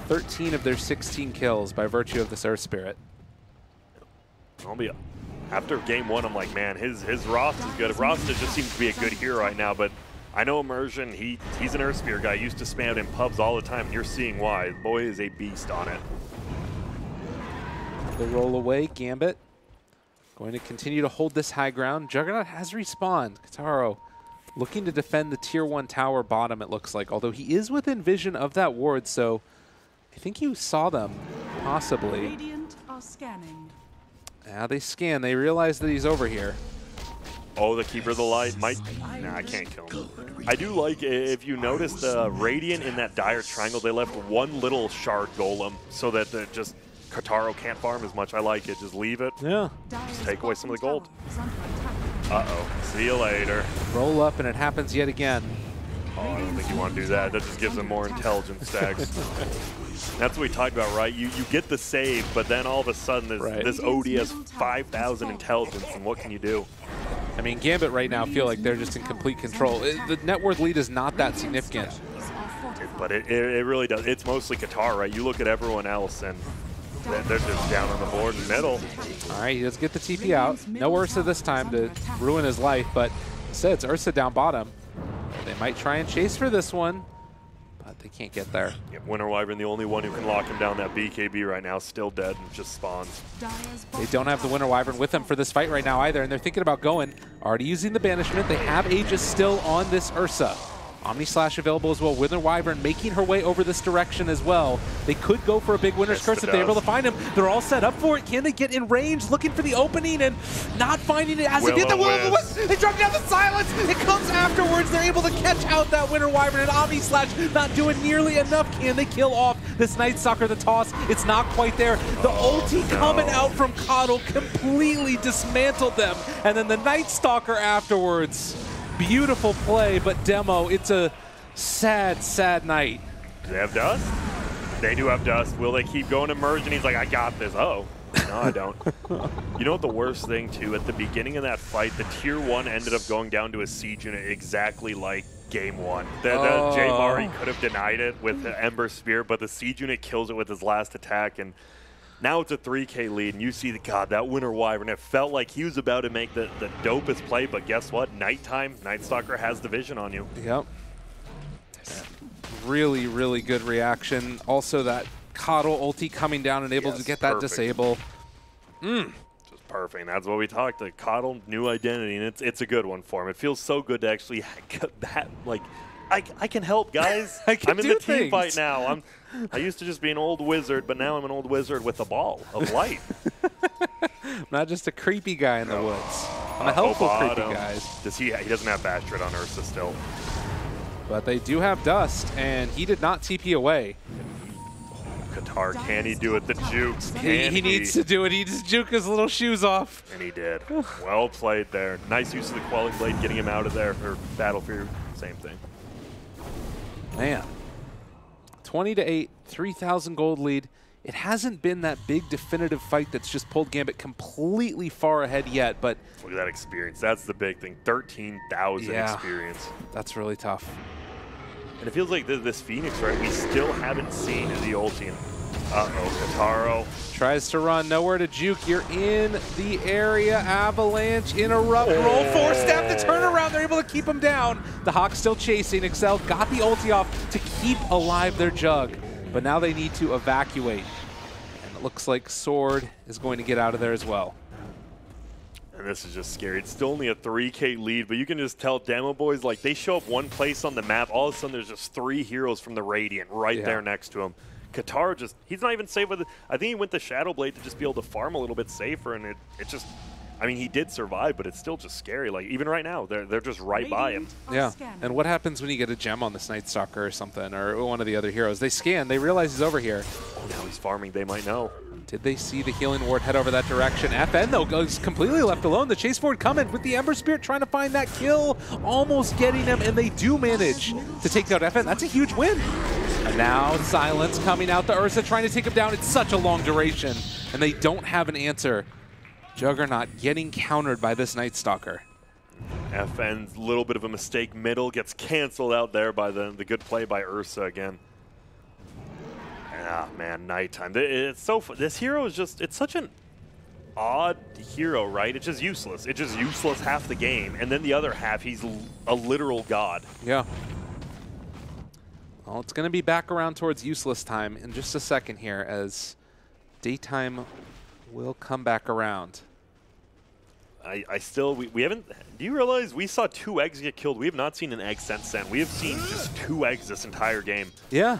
13 of their 16 kills by virtue of this Earth Spirit. After game 1, I'm like, man, his Rost is good. Rost just seems to be a good hero right now, but I know Immersion, he's an Earth Spirit guy. Used to spam it in pubs all the time, and you're seeing why. The boy is a beast on it. The roll away, Gambit. Going to continue to hold this high ground. Juggernaut has respawned. Kataro looking to defend the tier 1 tower bottom, it looks like, although he is within vision of that ward, so I think you saw them, possibly. Radiant are scanning. Yeah, they scan. They realize that he's over here. Oh, the Keeper of the Light might... Nah, I can't kill him. I do like, if you notice, the Radiant in that dire triangle, they left one little shard golem so that just Kataro can't farm as much. I like it. Just leave it. Yeah. Just take away some of the gold. Uh-oh. See you later. Roll up, and it happens yet again. Oh, I don't think you want to do that. That just gives them more intelligence stacks. That's what we talked about, right? You get the save, but then all of a sudden this OD has 5,000 intelligence, and what can you do? I mean, Gambit right now feel like they're just in complete control. The net worth lead is not that significant. But it really does. It's mostly Qatar, right? You look at everyone else, and they're just down on the board in the middle. All right, he does get the TP out. No Ursa this time to ruin his life, but instead it's Ursa down bottom. They might try and chase for this one, but they can't get there. Yep, Winter Wyvern, the only one who can lock him down. That BKB right now, still dead and just spawns. They don't have the Winter Wyvern with them for this fight right now either, and they're thinking about going. Already using the banishment. They have Aegis still on this Ursa. Omni Slash available as well. Winter Wyvern making her way over this direction as well. They could go for a big Winter's Curse if they're able to find him. They're all set up for it. Can they get in range? Looking for the opening and not finding it as they get the Will-O-Wisp. They drop down the silence. It comes afterwards. They're able to catch out that Winter Wyvern, and Omni Slash not doing nearly enough. Can they kill off this Night Stalker? The toss, it's not quite there. The ulti coming out from Coddle completely dismantled them. And then the Night Stalker afterwards. Beautiful play, but Demo, it's a sad, sad night. Do they have dust? They do have dust. Will they keep going to merge? And he's like, I got this. Oh, No, I don't. You know what the worst thing, too? At the beginning of that fight, the Tier 1 ended up going down to a siege unit exactly like Game 1. Jay Mari could have denied it with the Ember Spear, but the siege unit kills it with his last attack, and now it's a 3K lead, and you see, that Winter Wyvern. It felt like he was about to make the dopest play, but guess what? Nighttime, Night Stalker has the vision on you. Yep. Really, really good reaction. Also, that Coddle ulti coming down and able to get that disable. Just perfect. And that's what we talked. The Coddle, new identity, and it's a good one for him. It feels so good to actually get that, like, I can help, guys. I'm in the team fight now. I used to just be an old wizard, but now I'm an old wizard with a ball of light. I'm not just a creepy guy in the woods. I'm a helpful creepy guy. He doesn't have Bastard on Ursa still. But they do have Dust, and he did not TP away. Qatar, can he do it? The jukes. He needs to do it. He needs to juke his little shoes off. And he did. Well played there. Nice use of the Quelling Blade, getting him out of there for Battlefield. Same thing. Man. 20-8, 3,000 gold lead. It hasn't been that big definitive fight that's just pulled Gambit completely far ahead yet, but look at that experience. That's the big thing. 13,000 experience. That's really tough. And it feels like this Phoenix, right? We still haven't seen the ulti. Uh-oh, Kataro. Tries to run, nowhere to juke. You're in the area. Avalanche, interrupt, roll, force step to turn around. They're able to keep him down. The Hawk's still chasing. Excel got the ulti off to keep alive their Jug. But now they need to evacuate. And it looks like Sword is going to get out of there as well. And this is just scary. It's still only a 3K lead, but you can just tell Demo Boys, like, they show up one place on the map, all of a sudden there's just 3 heroes from the Radiant right there next to him. Qatar just, he's not even safe with it. I think he went to Shadow Blade to just be able to farm a little bit safer, and it just, I mean, he did survive, but it's still just scary. Like, even right now, they're just right by him. Yeah, and what happens when you get a gem on this Night Stalker or something, or one of the other heroes? They scan, they realize he's over here. Oh, now he's farming, they might know. Did they see the healing ward head over that direction? FN, though, goes completely left alone. The chase forward coming with the Ember Spirit trying to find that kill, almost getting him, and they do manage to take out FN. That's a huge win. And now Silence coming out. The Ursa trying to take him down. It's such a long duration, and they don't have an answer. Juggernaut getting countered by this Night Stalker. FN's little bit of a mistake middle gets canceled out there by the good play by Ursa again. Ah, man, nighttime. It's so fun. This hero is just, it's such an odd hero, right? It's just useless. It's just useless half the game, and then the other half, he's a literal god. Yeah. Well, it's going to be back around towards useless time in just a second here as daytime will come back around. I still, we haven't, do you realize we saw 2 eggs get killed? We have not seen an egg since then. We have seen just 2 eggs this entire game. Yeah.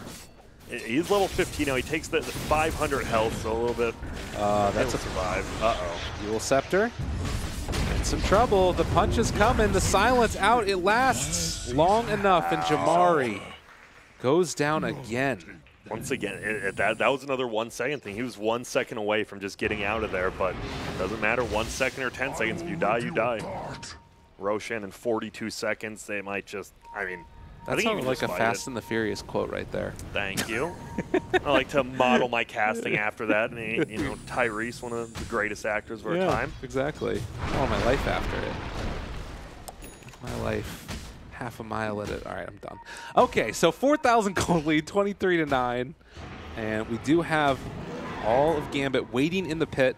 He's level 15 now. He takes the 500 health, so a little bit. That's a survive. Uh-oh. Dual Scepter. In some trouble. The punch is coming. The Silence out. It lasts long enough, and Jamari goes down again. Once again, that was another 1 second thing. He was 1 second away from just getting out of there, but it doesn't matter 1 second or 10 seconds. If you die, you die. Roshan in 42 seconds, they might just, I mean, that sounded like a Fast and the Furious quote right there. Thank you. I like to model my casting after that. And, you know, Tyrese, one of the greatest actors of our time. Exactly. Oh, my life after it. My life, half a mile at it. All right, I'm done. Okay, so 4,000 gold lead, 23-9, and we do have all of Gambit waiting in the pit.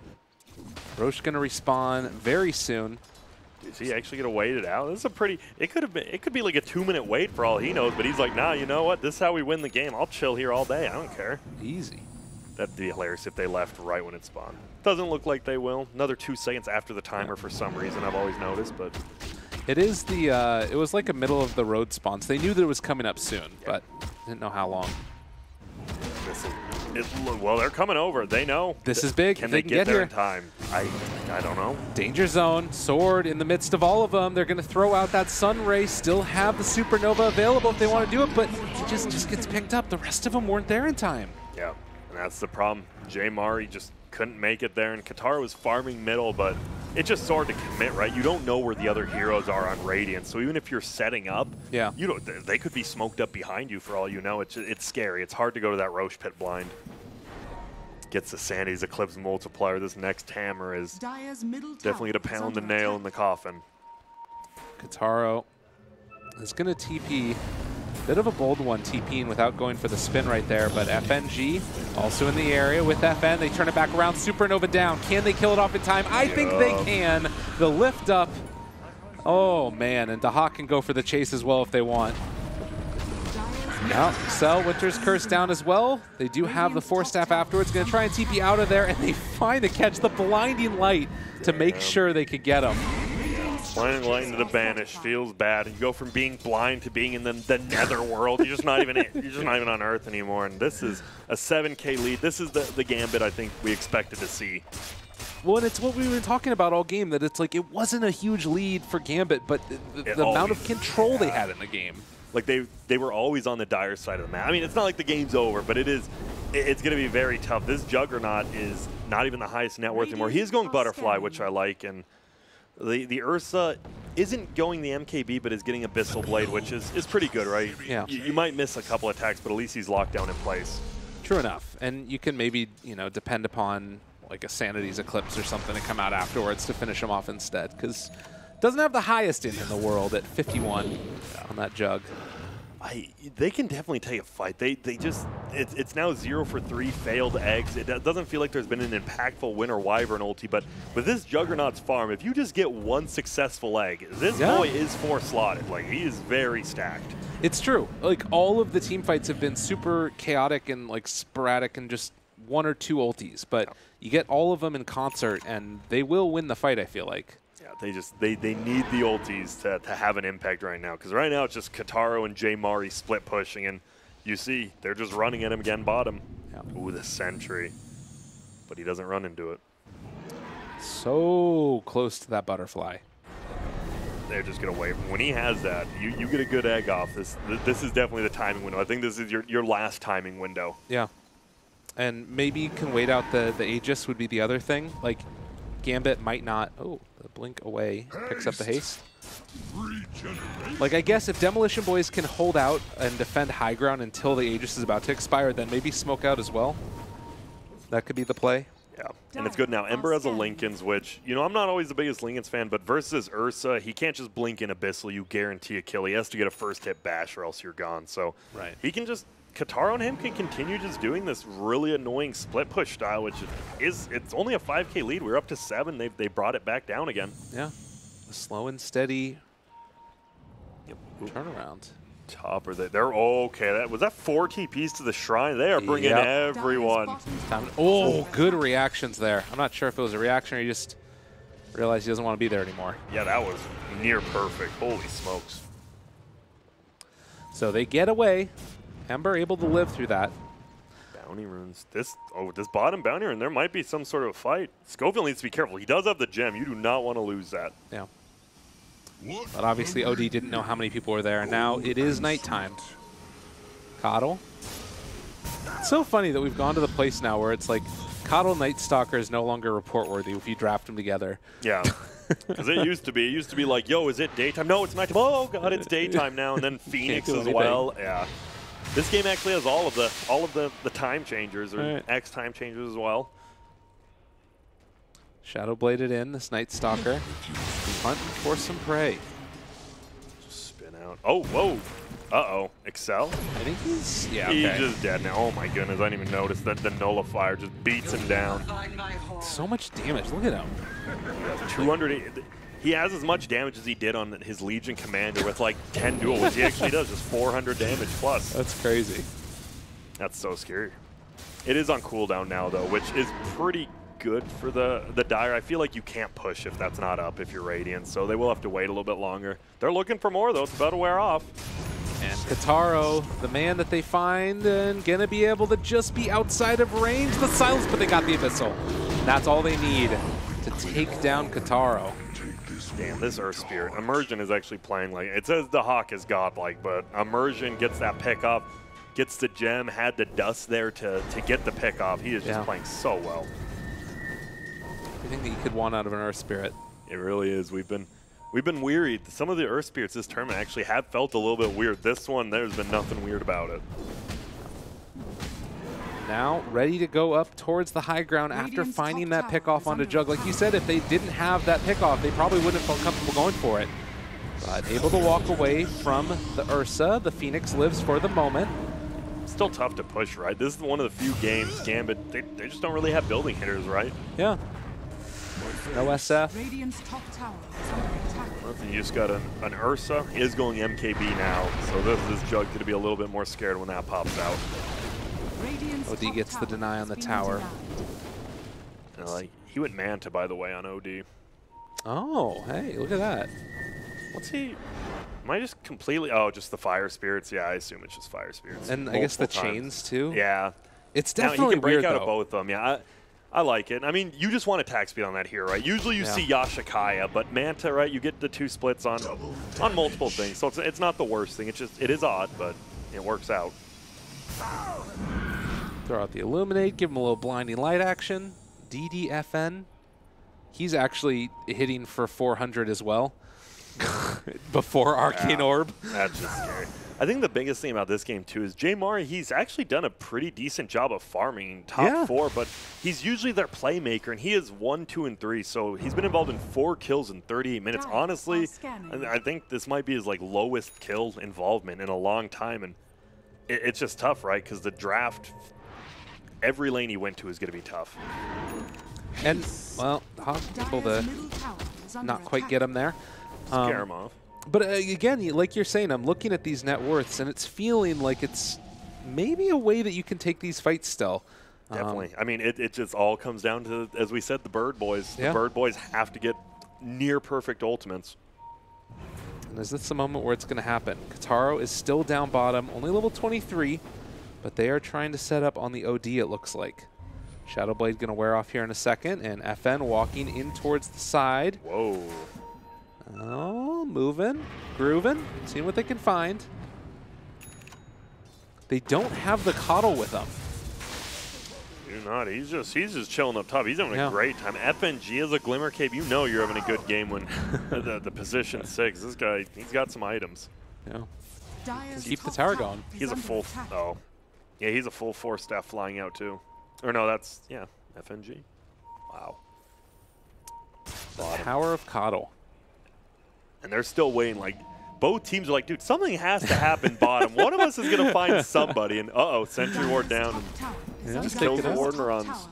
Roche gonna respawn very soon. Is he actually gonna wait it out? This is a pretty. It could be like a 2-minute wait for all he knows. But he's like, nah, you know what? This is how we win the game. I'll chill here all day. I don't care. Easy. That'd be hilarious if they left right when it spawned. Doesn't look like they will. Another 2 seconds after the timer for some reason. I've always noticed, but it is the. It was like a middle of the road spawn. So they knew that it was coming up soon, but didn't know how long. Well, they're coming over. They know. This is big. Can they get there in time? I don't know. Danger zone. Sword in the midst of all of them. They're going to throw out that Sun Ray. Still have the Supernova available if they want to do it, but it just gets picked up. The rest of them weren't there in time. Yeah, and that's the problem. Jay Mari just couldn't make it there, and Qatar was farming middle, but it's just hard to commit, right? You don't know where the other heroes are on Radiant, so even if you're setting up, you don't. They could be smoked up behind you for all you know. It's scary. It's hard to go to that Roche pit blind. Gets the Sandy's Eclipse multiplier. This next hammer is Dire's middle definitely going to pound the nail in the coffin. Kataro is going to TP. Bit of a bold one, TPing without going for the spin right there, but FNG also in the area with FN. They turn it back around, Supernova down. Can they kill it off in time? I think they can. The lift up. Oh, man, and Dahak can go for the chase as well if they want. Now, Cell, Winter's Curse down as well. They do have the Force Staff afterwards. Going to try and TP out of there, and they find a catch, the blinding light, to make sure they could get him. Blinding light into the banish feels bad. You go from being blind to being in the nether world. You're just not even on Earth anymore. And this is a 7K lead. This is the Gambit I think we expected to see. Well, and it's what we've been talking about all game, that it's like it wasn't a huge lead for Gambit, but the amount of control they had in the game. Like they were always on the dire side of the map. I mean, it's not like the game's over, but it's going to be very tough. This Juggernaut is not even the highest net worth anymore. He's going Butterfly, which I like, and the Ursa isn't going the MKB, but is getting Abyssal Blade, which is pretty good, right? Yeah. You might miss a couple attacks, but at least he's locked down in place. True enough. And you can maybe, depend upon like a Sanity's Eclipse or something to come out afterwards to finish him off instead, because doesn't have the highest in the world at 51 on that Jug. They can definitely take a fight. It's now 0 for 3 failed eggs. It doesn't feel like there's been an impactful win or Wyvern ulti, but with this Juggernaut's farm, if you just get one successful egg, this boy is 4 slotted. Like, he is very stacked. It's true. Like, all of the team fights have been super chaotic and like sporadic and just 1 or 2 ultis, but you get all of them in concert and they will win the fight, I feel like. They need the ultis to have an impact right now, because right now it's just Kataro and J Mari split pushing, and you see they're just running at him again bottom. Yeah. Ooh, the sentry, but he doesn't run into it. So close to that Butterfly. They're just gonna wait. When he has that, you get a good egg off. This is definitely the timing window. I think this is your last timing window. Yeah, and maybe you can wait out the Aegis would be the other thing. Like, Gambit might not. Oh, the blink away picks up the haste. Like, I guess if Demolition Boys can hold out and defend high ground until the Aegis is about to expire, then maybe smoke out as well. That could be the play. Yeah, and it's good now. Ember has a Linken's, which, I'm not always the biggest Linken's fan, but versus Ursa, he can't just blink in Abyssal. You guarantee a kill. He has to get a first hit bash or else you're gone. So he can just... Kataro and him can continue just doing this really annoying split push style, which it's only a 5K lead. We're up to 7. They brought it back down again. Yeah, a slow and steady turnaround. Topper, they're okay. Was that 4 TPs to the shrine? They are bringing everyone. Oh, good reactions there. I'm not sure if it was a reaction or he just realized he doesn't want to be there anymore. Yeah, that was near perfect. Holy smokes. So they get away. Ember able to live through that. Bounty runes. This bottom bounty rune, there might be some sort of fight. Schofield needs to be careful. He does have the gem. You do not want to lose that. Yeah. But obviously OD didn't know how many people were there, and now it is nighttime. Coddle. It's so funny that we've gone to the place now where it's like Coddle Night Stalker is no longer report worthy if you draft them together. Yeah. Because it used to be like, yo, is it daytime? No, it's nighttime. Oh god, it's daytime now. And then Phoenix as well. Yeah. This game actually has all of the time changers, or X time changers as well. Shadow bladed in, this Night Stalker. Hunting for some prey. Just spin out. Oh, whoa. Uh-oh. Excel? I think he's, He's just dead now. Oh my goodness, I didn't even notice that the nullifier just beats him down. So much damage, look at him. 200. He has as much damage as he did on his Legion Commander with like 10 duel, which he actually does, just 400 damage plus. That's crazy. That's so scary. It is on cooldown now, though, which is pretty good for the Dire. I feel like you can't push if that's not up if you're Radiant, so they will have to wait a little bit longer. They're looking for more, though. It's about to wear off. And Kataro, the man that they find, and gonna be able to just be outside of range. The silence, but they got the Abyssal. That's all they need to take down Kataro. Damn, this Earth Spirit. Immersion is actually playing like, it says the Hawk is godlike, but Immersion gets that pick off, gets the gem, had the dust there to get the pick off. He is just playing so well. Everything that you could want out of an Earth Spirit. It really is. We've been wearied. Some of the Earth Spirits this tournament actually have felt a little bit weird. This one, there's been nothing weird about it. now ready to go up towards the high ground after finding that pickoff onto Jug. Like you said, if they didn't have that pickoff, they probably wouldn't have felt comfortable going for it. But able to walk away from the Ursa. The Phoenix lives for the moment. Still tough to push, right? This is one of the few games Gambit, they just don't really have building hitters, right? Yeah. No SF. Radiant's top tower is under attack. You just got an Ursa. He is going MKB now, so this Jug going to be a little bit more scared when that pops out. Radiant's OD top gets the tower deny on has the been tower. denied. He went Manta, by the way, on OD. Oh, hey, look at that. What's he? Am I just completely? Oh, just the Fire Spirits. Yeah, I assume it's just Fire Spirits. And I guess the Multiple times. chains too. Yeah. It's Now, definitely he can break weird out though. of both of them. Yeah, I like it. I mean, you just want attack speed on that hero, right? Usually you see Yashikaya, but Manta, right? You get the 2 splits on multiple things, so it's not the worst thing. It's just it is odd, but it works out. Throw out the Illuminate, give him a little blinding light action. DDFN. He's actually hitting for 400 as well. Before Arcane Orb. That's just scary. I think the biggest thing about this game, too, is Mari, he's actually done a pretty decent job of farming top 4, but he's usually their playmaker, and he is 1, 2, and 3, so he's been involved in 4 kills in 38 minutes. Honestly, I think this might be his lowest kill involvement in a long time, and it's just tough, right? Because the draft, every lane he went to is going to be tough. And, well, Hawk able to not quite get him there. Scare him off. But again, like you're saying, I'm looking at these net worths, and it's feeling like it's maybe a way that you can take these fights still. Definitely. I mean, it just all comes down to, as we said, the Bird Boys. Yeah. The Bird Boys have to get near perfect ultimates. And is this the moment where it's going to happen? Kataro is still down bottom, only level 23, but they are trying to set up on the OD, it looks like. Shadowblade going to wear off here in a second, and FN walking in towards the side. Whoa. Oh, moving, grooving, seeing what they can find. They don't have the Coddle with them. Do not. He's just chilling up top. He's having a great time. FNG as a Glimmer Cape, you know you're having a good game when the position 6. This guy, he's got some items. Yeah. Keep the tower going. He's a full. Oh, yeah. He's a full 4 staff flying out too. Or no, that's FNG. Wow. Tower of Coddle. And they're still waiting. Like, both teams are like, dude, something has to happen bottom. One of us is going to find somebody. And, uh-oh, Sentry Ward down. And just kills the Ward and runs.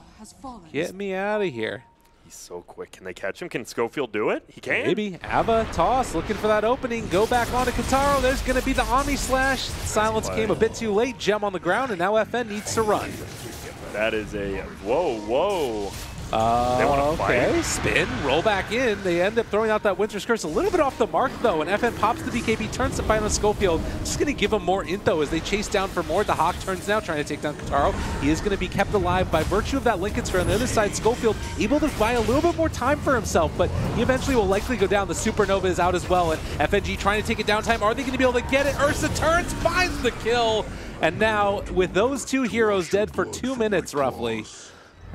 Get me out of here. He's so quick. Can they catch him? Can Schofield do it? He can. Maybe. Ava, toss, looking for that opening. Go back on to Kataro. There's going to be the Omni Slash. Silence came a bit too late. Gem on the ground, and now FN needs to run. That is a... Whoa, whoa. They want to okay, spin, roll back in. They end up throwing out that Winter's Curse a little bit off the mark, though, and FN pops the BKB, turns to fight on Schofield. Just going to give him more info as they chase down for more. The Hawk turns now, trying to take down Kataro. He is going to be kept alive by virtue of that Lincoln Sphere. On the other side, Schofield able to buy a little bit more time for himself, but he eventually will likely go down. The Supernova is out as well, and FNG trying to take it downtime. Are they going to be able to get it? Ursa turns, finds the kill, and now, with those 2 heroes dead for 2 minutes, roughly,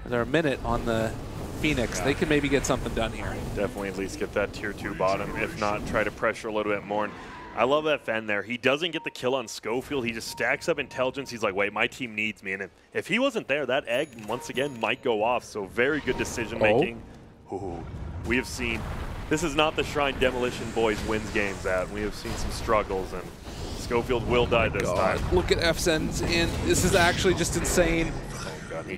they're a minute on the Phoenix. They can maybe get something done here. Definitely at least get that tier 2 bottom. If not, try to pressure a little bit more. And I love that Fen there. He doesn't get the kill on Schofield. He just stacks up intelligence. He's like, wait, my team needs me. And if he wasn't there, that egg, once again, might go off. So very good decision making. Ooh, we have seen, this is not the Shrine Demolition Boys wins games at. We have seen some struggles, and Schofield will die this time. Look at FSen's in. This is actually just insane. God, he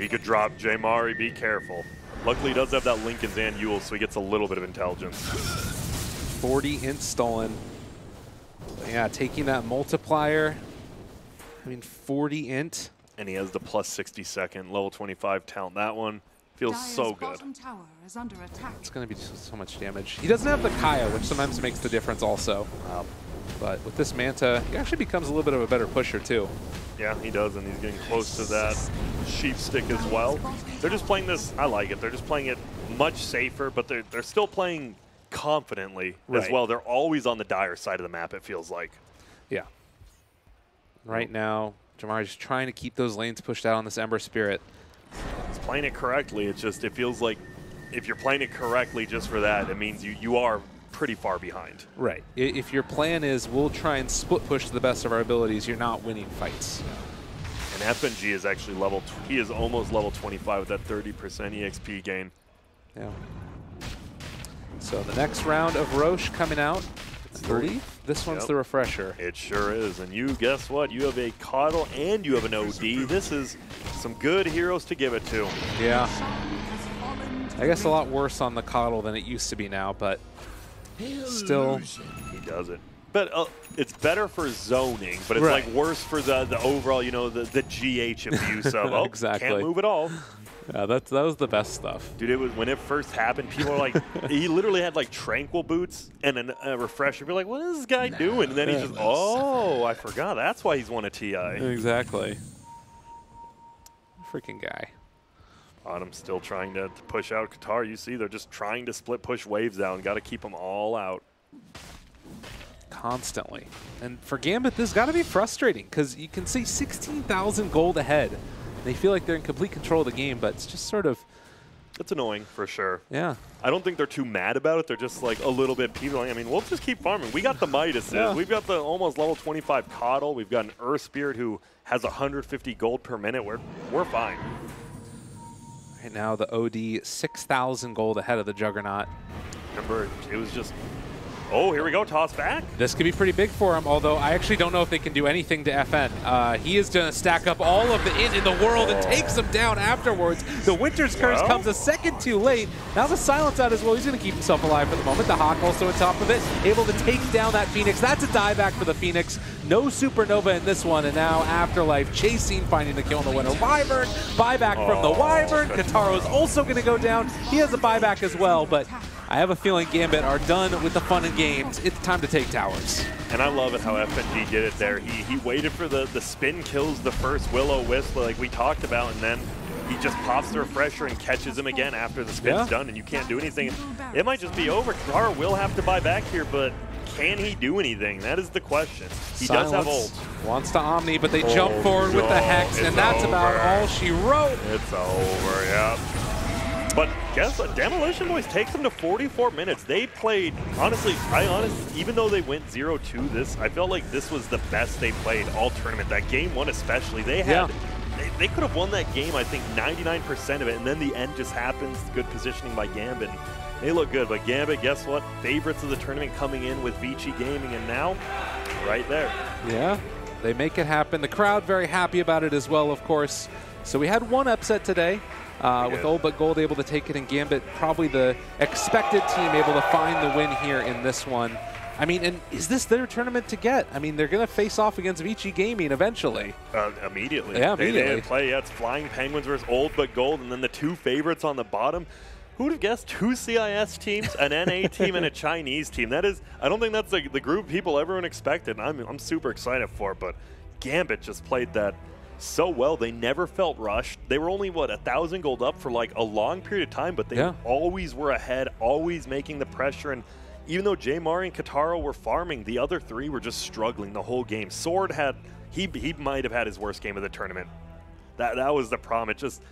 could drop Mari. Be careful. Luckily, he does have that Lincoln's and Yule, so he gets a little bit of intelligence. 40 int stolen. Yeah, taking that multiplier. I mean, 40 int. And he has the plus 60 second, level 25 talent. That one feels so good. It's going to be so much damage. He doesn't have the Kaya, which sometimes makes the difference also. But with this Manta, he actually becomes a little bit of a better pusher too. Yeah, he does, and he's getting close to that sheep stick as well. They're just playing this, I like it, they're just playing it much safer, but they're still playing confidently as well. They're always on the dire side of the map, it feels like. Yeah. Right now, Jamari's trying to keep those lanes pushed out on this Ember Spirit. He's playing it correctly. It feels like if you're playing it correctly just for that, it means you are pretty far behind. Right. If your plan is we'll try and split push to the best of our abilities, you're not winning fights. And And FNG is actually level, he is almost level 25 with that 30% EXP gain. Yeah. So the next round of Roche coming out. I believe this one's the refresher. It sure is. And you, guess what? You have a Coddle and you have an OD. This is some good heroes to give it to. Yeah. I guess a lot worse on the Coddle than it used to be now, but still. He does it. But it's better for zoning, but it's like worse for the overall, you know, the GH abuse of, oh, exactly. Can't move at all. Yeah, that was the best stuff. Dude, it was when it first happened, people were like, he literally had like tranquil boots and a refresher. Be like, what is this guy doing? And then he just, oh, I forgot. That's why he's won a TI. Exactly. Freaking guy. Bottom still trying to push out Qatar. You see, they're just trying to split push waves down. Got to keep them all out. Constantly. And for Gambit, this got to be frustrating because you can see 16,000 gold ahead. They feel like they're in complete control of the game, but it's just sort of... It's annoying, for sure. Yeah. I don't think they're too mad about it. They're just like a little bit peeved. I mean, we'll just keep farming. We got the Midases. Yeah. We've got the almost level 25 Coddle. We've got an Earth Spirit who has 150 gold per minute. We're fine. Right now, the OD, 6,000 gold ahead of the Juggernaut. Remember, it was just... Oh, here we go, toss back. This could be pretty big for him, although I actually don't know if they can do anything to FN. He is going to stack up all of the int in the world and takes them down afterwards. The Winter's Curse comes a second too late. Now the Silence out as well. He's going to keep himself alive for the moment. The Hawk also on top of it, able to take down that Phoenix. That's a dieback for the Phoenix. No Supernova in this one, and now Afterlife chasing, finding the kill on the winner. Wyvern, buyback from the Wyvern. Kataro's also going to go down. He has a buyback as well, but I have a feeling Gambit are done with the fun and games. It's time to take towers. And I love it how FNG did it there. He waited for the spin kills the first Will-O-Wisp like we talked about, and then he just pops the refresher and catches him again after the spin's done, and you can't do anything. It might just be over. Katara will have to buy back here, but can he do anything? That is the question. He does have ult. Wants to Omni, but they jump forward with the Hex, and that's about all she wrote. It's over, yeah. But guess what? Demolition Boys takes them to 44 minutes. They played, honestly, even though they went 0-2 this, I felt like this was the best they played all tournament. That game one especially. They had, they could have won that game, I think, 99% of it, and then the end just happens. Good positioning by Gambit. They look good, but Gambit, guess what? Favorites of the tournament coming in with Vici Gaming, and now, right there. Yeah, they make it happen. The crowd very happy about it as well, of course. So we had one upset today. With Old But Gold able to take it, and Gambit probably the expected team able to find the win here in this one. I mean, and is this their tournament to get? I mean, they're going to face off against Vici Gaming eventually. Immediately. Yeah, immediately. They play, it's Flying Penguins versus Old But Gold, and then the two favorites on the bottom. Who would have guessed 2 CIS teams, an NA team, and a Chinese team? That is, I don't think that's the group of people everyone expected. I'm super excited for it, but Gambit just played that so well. They never felt rushed. They were only, what, 1,000 gold up for like a long period of time, but they always were ahead, always making the pressure. And even though J. Mari and Kataro were farming, the other three were just struggling the whole game. Sword had, he might have had his worst game of the tournament. That was the problem. It just,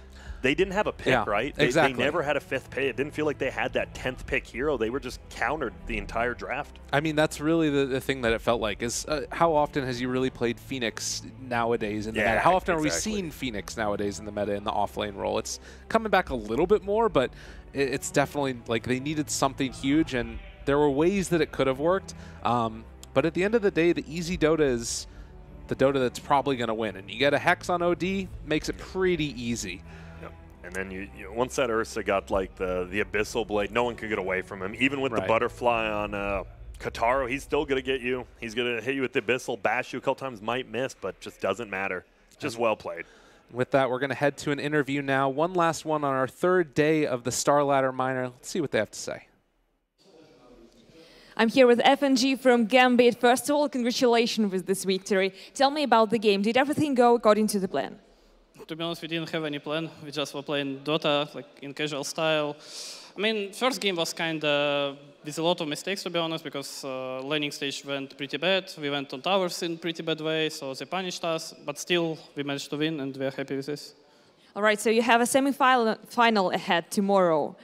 they didn't have a pick, right? They never had a 5th pick. It didn't feel like they had that 10th pick hero. They were just countered the entire draft. I mean, that's really the thing that it felt like is how often has you really played Phoenix nowadays in the meta? How often are we seeing Phoenix nowadays in the meta in the offlane role? It's coming back a little bit more, but it's definitely like they needed something huge, and there were ways that it could have worked. But at the end of the day, the easy Dota is the Dota that's probably going to win. And you get a Hex on OD, makes it pretty easy. And then you once that Ursa got like the Abyssal Blade, no one could get away from him. Even with the Butterfly on Kataro, he's still going to get you. He's going to hit you with the Abyssal, bash you a couple times, might miss, but just doesn't matter. Just well played. With that, we're going to head to an interview now. One last one on our 3rd day of the StarLadder Minor. Let's see what they have to say. I'm here with FNG from Gambit. First of all, congratulations with this victory. Tell me about the game. Did everything go according to the plan? To be honest, we didn't have any plan. We just were playing Dota, like in casual style. I mean, first game was kind of with a lot of mistakes, to be honest, because laning stage went pretty bad. We went on towers in pretty bad way, so they punished us. But still, we managed to win, and we're happy with this. All right, so you have a semi-final ahead tomorrow.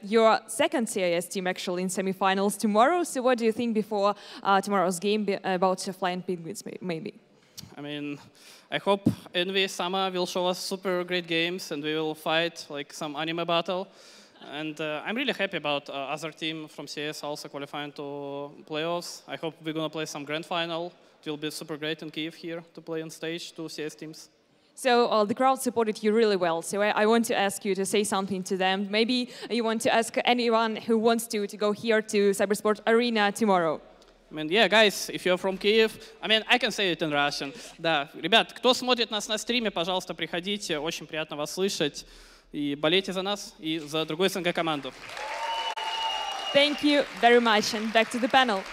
Your second CIS team actually in semi-finals tomorrow. So what do you think before tomorrow's game about Flying Penguins, maybe? I mean, I hope Envy Sama will show us super great games and we will fight like some anime battle. And I'm really happy about other team from CS also qualifying to playoffs. I hope we're going to play some grand final. It will be super great in Kiev here to play on stage, 2 CS teams. So the crowd supported you really well. So I want to ask you to say something to them. Maybe you want to ask anyone who wants to go here to Cybersport Arena tomorrow. I mean, yeah, guys, if you're from Kiev, I mean, I can say it in Russian. Да, ребят, кто смотрит нас на стриме, пожалуйста, приходите. Очень приятно вас слышать. И болейте за нас и за другую СНГ команду. Thank you very much. And back to the panel.